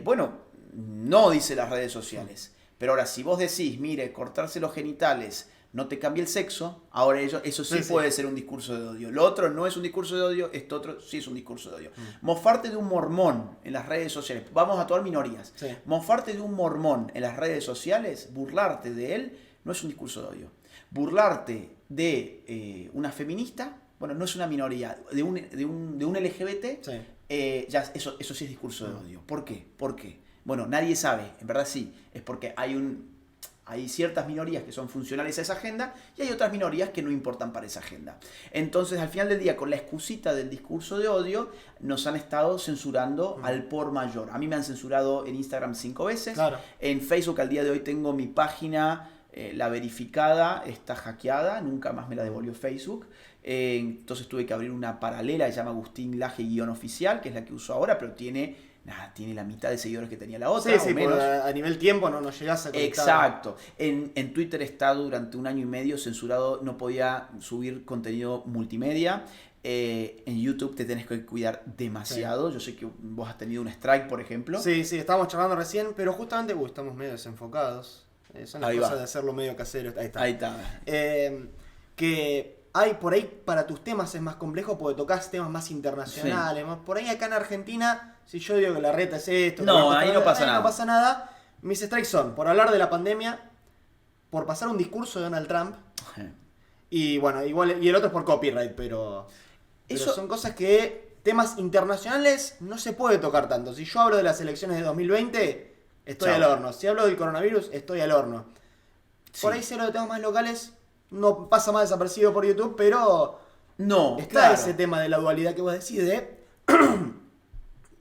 Bueno, no dice las redes sociales. Pero ahora, si vos decís, mire, cortarse los genitales no te cambia el sexo, ahora eso sí puede ser un discurso de odio. Lo otro no es un discurso de odio, esto otro sí es un discurso de odio. Mofarte de un mormón en las redes sociales, vamos a tomar minorías. Sí. Mofarte de un mormón en las redes sociales, burlarte de él, no es un discurso de odio. Burlarte de una feminista, bueno, no es una minoría, de un LGBT, ya eso sí es discurso de odio. ¿Por qué? ¿Por qué? Bueno, nadie sabe, en verdad sí, es porque hay ciertas minorías que son funcionales a esa agenda y hay otras minorías que no importan para esa agenda. Entonces, al final del día, con la excusita del discurso de odio, nos han estado censurando al por mayor. A mí me han censurado en Instagram 5 veces. Claro. En Facebook, al día de hoy, tengo mi página, la verificada, está hackeada, nunca más me la devolvió Facebook. Entonces tuve que abrir una paralela que se llama Agustín Laje-oficial, que es la que uso ahora, pero tiene la mitad de seguidores que tenía la otra. Sí, menos. A nivel tiempo no llegás a conectar. Exacto. En Twitter he estado durante 1 año y medio censurado, no podía subir contenido multimedia. En YouTube te tenés que cuidar demasiado. Yo sé que vos has tenido un strike, por ejemplo. Sí, estábamos charlando recién, pero justamente estamos medio desenfocados. Son las cosas de hacerlo medio casero. Ahí está. Que hay por ahí para tus temas es más complejo porque tocas temas más internacionales. Más, por ahí acá en Argentina, si yo digo que la reta es esto, no, ahí no pasa nada. No pasa nada. Mis strikes son por hablar de la pandemia, por pasar un discurso de Donald Trump. Y bueno, igual, y el otro es por copyright, pero son cosas que temas internacionales no se puede tocar tanto. Si yo hablo de las elecciones de 2020, estoy Chao. al horno. Si hablo del coronavirus, estoy al horno. Por Sí. ahí si hablo de temas más locales, no pasa más desapercibido por YouTube, pero No, está claro. ese tema de la dualidad que vos decís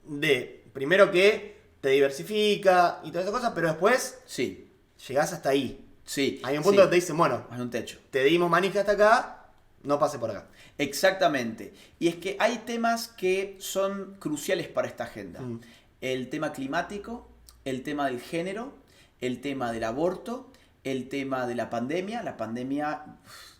de primero que te diversifica y todas esas cosas, pero después Sí, llegás hasta ahí. sí. Hay un punto sí. donde te dicen, bueno, Hay un techo. te dimos manija hasta acá, no pase por acá. Exactamente. Y es que hay temas que son cruciales para esta agenda. Mm. El tema climático, el tema del género, el tema del aborto, el tema de la pandemia. La pandemia,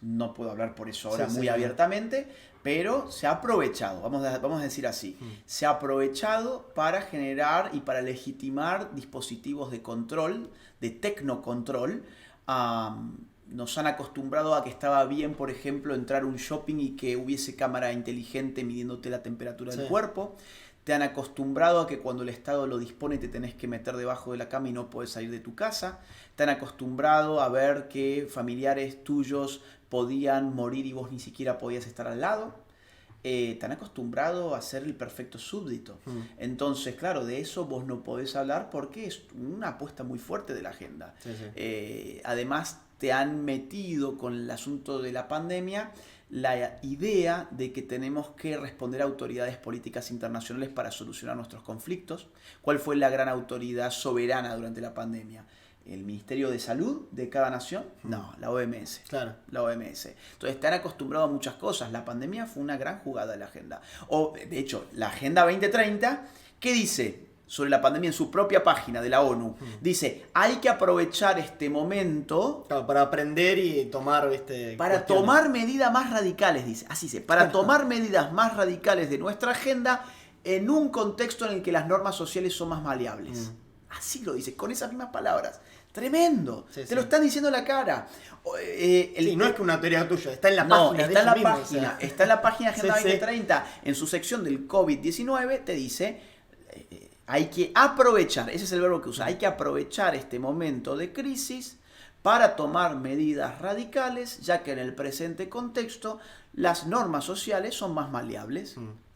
no puedo hablar por eso ahora Sí, muy sí, abiertamente, pero se ha aprovechado, vamos a decir así, se ha aprovechado para generar y para legitimar dispositivos de control, de tecnocontrol. Nos han acostumbrado a que estaba bien, por ejemplo, entrar a un shopping y que hubiese cámara inteligente midiéndote la temperatura del Sí. cuerpo. Te han acostumbrado a que cuando el Estado lo dispone te tenés que meter debajo de la cama y no puedes salir de tu casa. Te han acostumbrado a ver que familiares tuyos podían morir y vos ni siquiera podías estar al lado. Te han acostumbrado a ser el perfecto súbdito. Entonces, claro, de eso vos no podés hablar porque es una apuesta muy fuerte de la agenda. Sí, sí. Además, te han metido con el asunto de la pandemia la idea de que tenemos que responder a autoridades políticas internacionales para solucionar nuestros conflictos. ¿Cuál fue la gran autoridad soberana durante la pandemia? ¿El Ministerio de Salud de cada nación? No, la OMS. Claro. La OMS. Entonces están acostumbrados a muchas cosas. La pandemia fue una gran jugada de la agenda. O, de hecho, la Agenda 2030, ¿qué dice sobre la pandemia en su propia página de la ONU? Dice, hay que aprovechar este momento Claro, para aprender y tomar, para cuestiones. tomar medidas más radicales, dice. Así dice, para tomar medidas más radicales de nuestra agenda en un contexto en el que las normas sociales son más maleables. Así lo dice, con esas mismas palabras. Tremendo. Sí, Te sí. lo están diciendo en la cara. Sí, no es que una teoría tuya, está en la No, página de está en la ellos mismos, página. o sea. Está en la página Agenda Sí, sí. 2030. En su sección del COVID-19 te dice, hay que aprovechar, ese es el verbo que usa, hay que aprovechar este momento de crisis para tomar medidas radicales, ya que en el presente contexto las normas sociales son más maleables.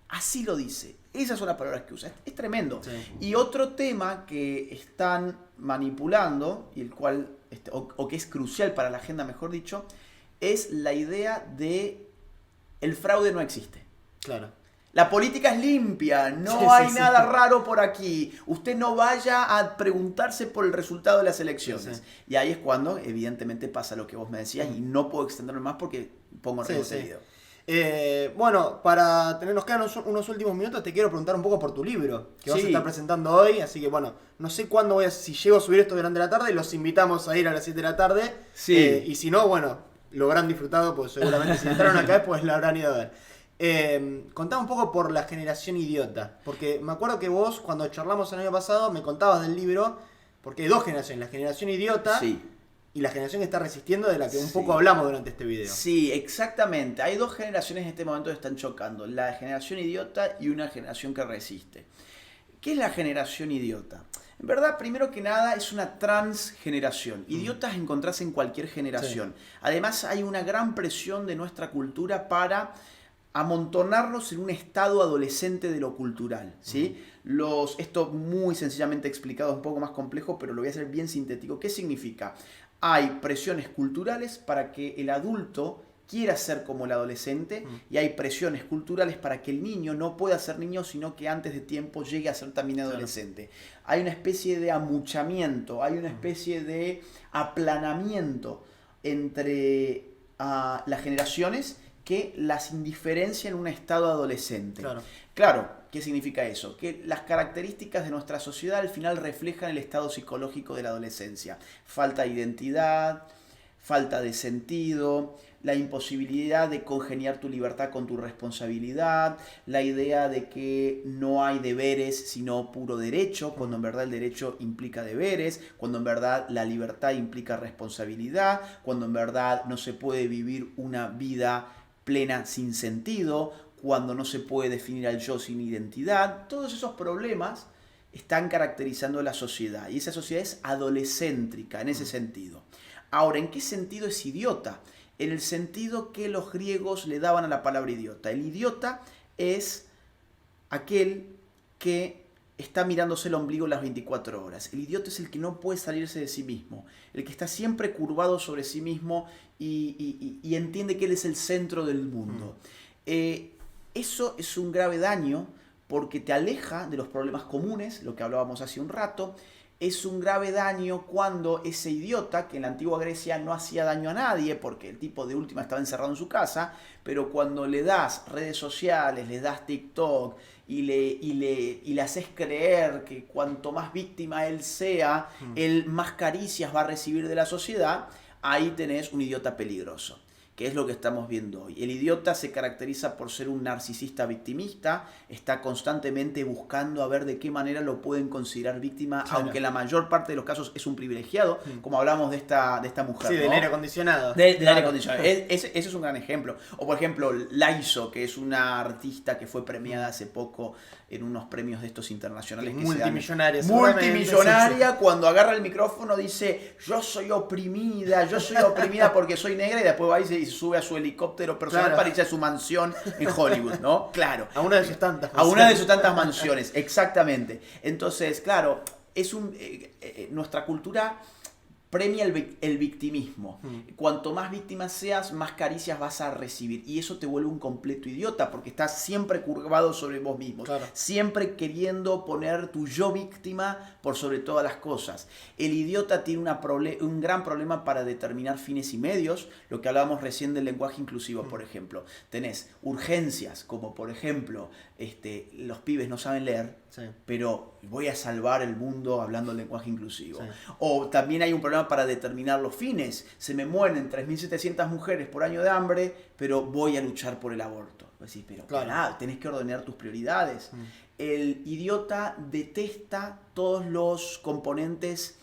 Así lo dice. Esas son las palabras que usa. Es tremendo. Sí. Y otro tema que están manipulando, y el cual, o que es crucial para la agenda, mejor dicho, es la idea de el fraude no existe. Claro. La política es limpia, no Sí, hay sí, nada sí. raro por aquí. Usted no vaya a preguntarse por el resultado de las elecciones. Sí. Y ahí es cuando, evidentemente, pasa lo que vos me decías y no puedo extenderme más porque pongo en Sí, riesgo sí. este video. Bueno, para tenernos quedan unos últimos minutos, te quiero preguntar un poco por tu libro, que vas a Sí. estar presentando hoy, así que bueno, no sé cuándo si llego a subir esto durante la tarde, los invitamos a ir a las 7 de la tarde, Sí. Y si no, bueno, lo habrán disfrutado, pues seguramente si entraron acá, pues la habrán ido a ver. Contame un poco por la generación idiota, porque me acuerdo que vos, cuando charlamos el año pasado, me contabas del libro, porque hay dos generaciones, la generación idiota Sí. y la generación que está resistiendo, de la que un Sí. poco hablamos durante este video. Sí, exactamente. Hay dos generaciones en este momento que están chocando. La generación idiota y una generación que resiste. ¿Qué es la generación idiota? En verdad, primero que nada, es una transgeneración. Idiotas encontrás en cualquier generación. Además, hay una gran presión de nuestra cultura para amontonarnos en un estado adolescente de lo cultural, ¿sí? Esto muy sencillamente explicado, es un poco más complejo, pero lo voy a hacer bien sintético. ¿Qué significa? Hay presiones culturales para que el adulto quiera ser como el adolescente y hay presiones culturales para que el niño no pueda ser niño, sino que antes de tiempo llegue a ser también adolescente. Hay una especie de amuchamiento, hay una especie de aplanamiento entre las generaciones que las indiferencia en un estado adolescente. Claro, ¿qué significa eso? Que las características de nuestra sociedad al final reflejan el estado psicológico de la adolescencia. Falta de identidad, falta de sentido, la imposibilidad de congeniar tu libertad con tu responsabilidad, la idea de que no hay deberes sino puro derecho, cuando en verdad el derecho implica deberes, cuando en verdad la libertad implica responsabilidad, cuando en verdad no se puede vivir una vida plena sin sentido, cuando no se puede definir al yo sin identidad. Todos esos problemas están caracterizando a la sociedad y esa sociedad es adolescéntrica en ese sentido. Ahora, ¿en qué sentido es idiota? En el sentido que los griegos le daban a la palabra idiota. El idiota es aquel que está mirándose el ombligo las 24 horas. El idiota es el que no puede salirse de sí mismo, el que está siempre curvado sobre sí mismo y entiende que él es el centro del mundo. Eso es un grave daño porque te aleja de los problemas comunes, lo que hablábamos hace un rato. Es un grave daño cuando ese idiota, que en la antigua Grecia no hacía daño a nadie, porque el tipo de última estaba encerrado en su casa, pero cuando le das redes sociales, le das TikTok y le haces creer que cuanto más víctima él sea, él más caricias va a recibir de la sociedad, ahí tenés un idiota peligroso, que es lo que estamos viendo hoy. El idiota se caracteriza por ser un narcisista victimista, está constantemente buscando a ver de qué manera lo pueden considerar víctima, claro, aunque en la mayor parte de los casos es un privilegiado, como hablamos de esta mujer. Sí, ¿no? del aire acondicionado. Del aire acondicionado. Ese es un gran ejemplo. O por ejemplo, Laiso, que es una artista que fue premiada hace poco en unos premios de estos internacionales. Que multimillonaria. Multimillonaria, sí. Cuando agarra el micrófono dice, yo soy oprimida porque soy negra, y después va y se sube a su helicóptero personal, claro, para irse a su mansión en Hollywood, ¿no? Claro. A una de sus tantas mansiones. A una de sus tantas mansiones, exactamente. Entonces, claro, es nuestra cultura premia el victimismo. Cuanto más víctima seas, más caricias vas a recibir. Y eso te vuelve un completo idiota, porque estás siempre curvado sobre vos mismo. Claro. Siempre queriendo poner tu yo víctima por sobre todas las cosas. El idiota tiene un gran problema para determinar fines y medios. Lo que hablábamos recién del lenguaje inclusivo, por ejemplo. Tenés urgencias, como por ejemplo, los pibes no saben leer, sí, pero voy a salvar el mundo hablando el lenguaje inclusivo. Sí. O también hay un problema para determinar los fines. Se me mueren 3.700 mujeres por año de hambre, pero voy a luchar por el aborto. Decís, pero claro, tenés que ordenar tus prioridades. El idiota detesta todos los componentes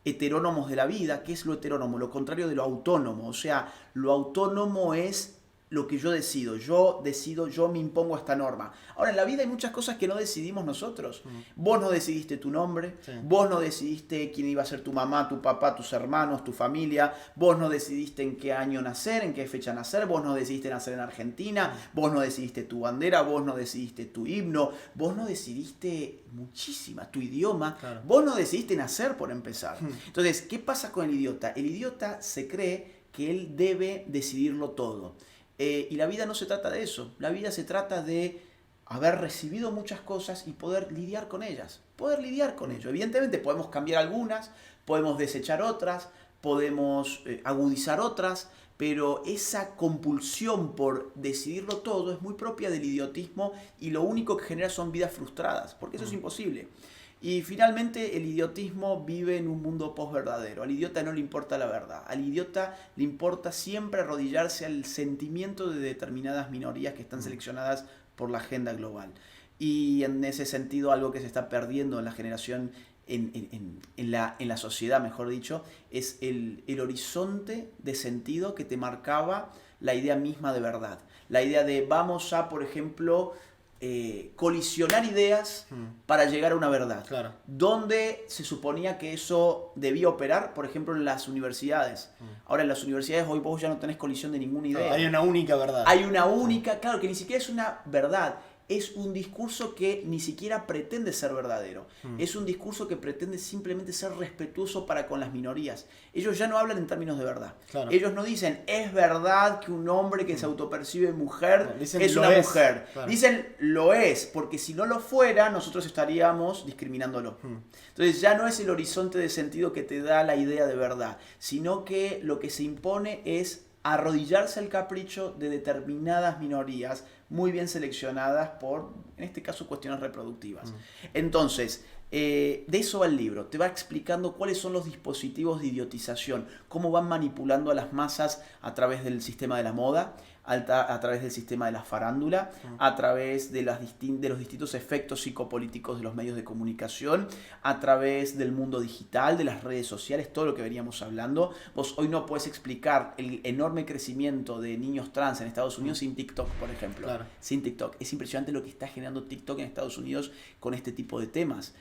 heterónomos de la vida. ¿Qué es lo heterónomo? Lo contrario de lo autónomo. O sea, lo autónomo es lo que yo decido, yo me impongo esta norma. Ahora, en la vida hay muchas cosas que no decidimos nosotros. Vos no decidiste tu nombre, sí, vos no decidiste quién iba a ser tu mamá, tu papá, tus hermanos, tu familia, vos no decidiste en qué año nacer, en qué fecha nacer, vos no decidiste nacer en Argentina, vos no decidiste tu bandera, vos no decidiste tu himno, vos no decidiste muchísimas, tu idioma, claro, vos no decidiste nacer por empezar. Entonces, ¿qué pasa con el idiota? El idiota se cree que él debe decidirlo todo. Y la vida no se trata de eso. La vida se trata de haber recibido muchas cosas y poder lidiar con ellas. Evidentemente podemos cambiar algunas, podemos desechar otras, podemos agudizar otras, pero esa compulsión por decidirlo todo es muy propia del idiotismo y lo único que genera son vidas frustradas, porque eso es imposible. Y finalmente el idiotismo vive en un mundo posverdadero. Al idiota no le importa la verdad. Al idiota le importa siempre arrodillarse al sentimiento de determinadas minorías que están seleccionadas por la agenda global. Y en ese sentido, algo que se está perdiendo en la generación, en la sociedad, mejor dicho, es el horizonte de sentido que te marcaba la idea misma de verdad. La idea de vamos a, por ejemplo, colisionar ideas para llegar a una verdad. Claro. Donde se suponía que eso debía operar, por ejemplo, en las universidades. Ahora, en las universidades hoy vos ya no tenés colisión de ninguna idea. No, hay una única verdad. Hay una única, claro, que ni siquiera es una verdad. Es un discurso que ni siquiera pretende ser verdadero. Es un discurso que pretende simplemente ser respetuoso para con las minorías. Ellos ya no hablan en términos de verdad. Claro. Ellos no dicen, es verdad que un hombre que se autopercibe mujer es una mujer. Claro. Dicen, lo es, porque si no lo fuera, nosotros estaríamos discriminándolo. Entonces ya no es el horizonte de sentido que te da la idea de verdad, sino que lo que se impone es arrodillarse al capricho de determinadas minorías muy bien seleccionadas por, en este caso, cuestiones reproductivas. Entonces, de eso va el libro. Te va explicando cuáles son los dispositivos de idiotización, cómo van manipulando a las masas a través del sistema de la moda, a través del sistema de la farándula, a través de los distintos efectos psicopolíticos de los medios de comunicación, a través del mundo digital, de las redes sociales, todo lo que veníamos hablando. Vos hoy no puedes explicar el enorme crecimiento de niños trans en Estados Unidos sin TikTok, por ejemplo. Claro. Sin TikTok. Es impresionante lo que está generando TikTok en Estados Unidos con este tipo de temas.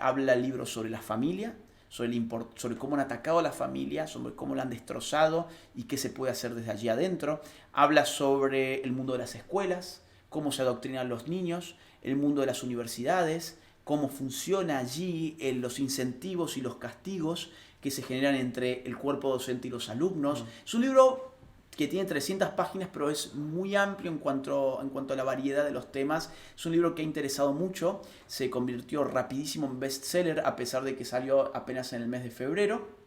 Habla el libro sobre la familia, sobre cómo han atacado a la familia, sobre cómo la han destrozado y qué se puede hacer desde allí adentro. Habla sobre el mundo de las escuelas, cómo se adoctrinan los niños, el mundo de las universidades, cómo funciona allí, los incentivos y los castigos que se generan entre el cuerpo docente y los alumnos. Es un libro que tiene 300 páginas, pero es muy amplio en cuanto a la variedad de los temas. Es un libro que ha interesado mucho, se convirtió rapidísimo en bestseller, a pesar de que salió apenas en el mes de febrero.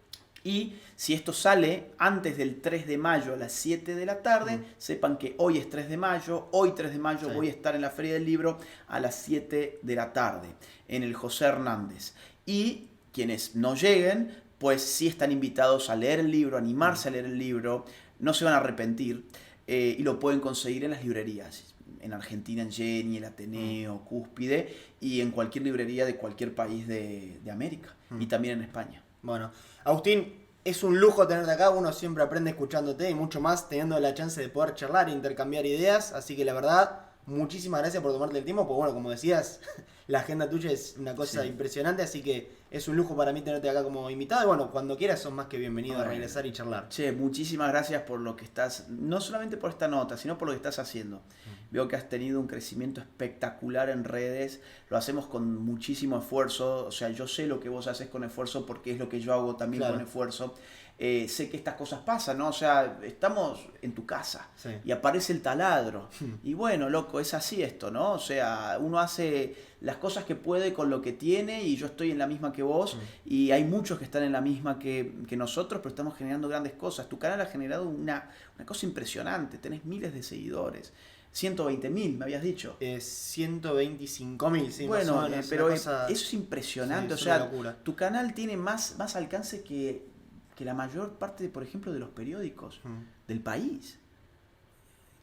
Y si esto sale antes del 3 de mayo a las 7 de la tarde, sepan que hoy es 3 de mayo, hoy 3 de mayo voy a estar en la Feria del Libro a las 7 de la tarde, en el José Hernández. Y quienes no lleguen, pues sí están invitados a leer el libro, a animarse a leer el libro, no se van a arrepentir, y lo pueden conseguir en las librerías. En Argentina, en Jenny, el Ateneo, Cúspide, y en cualquier librería de cualquier país de América, y también en España. Bueno, Agustín, es un lujo tenerte acá, uno siempre aprende escuchándote y mucho más teniendo la chance de poder charlar e intercambiar ideas, así que la verdad, muchísimas gracias por tomarte el tiempo, porque bueno, como decías, la agenda tuya es una cosa impresionante, así que es un lujo para mí tenerte acá como invitado y bueno, cuando quieras sos más que bienvenido a regresar y charlar. Che, muchísimas gracias por lo que estás, no solamente por esta nota, sino por lo que estás haciendo. Veo que has tenido un crecimiento espectacular en redes, lo hacemos con muchísimo esfuerzo, o sea, yo sé lo que vos haces con esfuerzo porque es lo que yo hago también con esfuerzo. Sé que estas cosas pasan, ¿no? O sea, estamos en tu casa y aparece el taladro. Y bueno, loco, es así esto, ¿no? O sea, uno hace las cosas que puede con lo que tiene y yo estoy en la misma que vos y hay muchos que están en la misma que nosotros, pero estamos generando grandes cosas. Tu canal ha generado una cosa impresionante, tenés miles de seguidores. 120.000, me habías dicho. 125.000, sí. Bueno, más o menos, pero eso es impresionante. Sí, o sea, locura. Tu canal tiene más alcance que la mayor parte, por ejemplo, de los periódicos del país.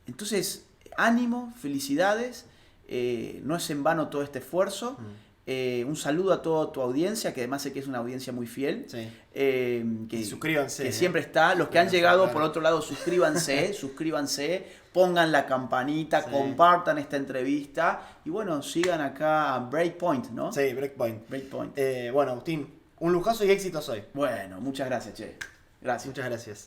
Entonces, ánimo, felicidades. No es en vano todo este esfuerzo. Un saludo a toda tu audiencia, que además sé que es una audiencia muy fiel. Sí. Que suscríbanse. Que siempre está. Los que han llegado por otro lado, suscríbanse, pongan la campanita, compartan esta entrevista y bueno, sigan acá a Breakpoint, ¿no? Sí, Breakpoint. Breakpoint. Bueno, Agustín, un lujazo y éxitos hoy. Bueno, muchas gracias, che. Gracias. Muchas gracias.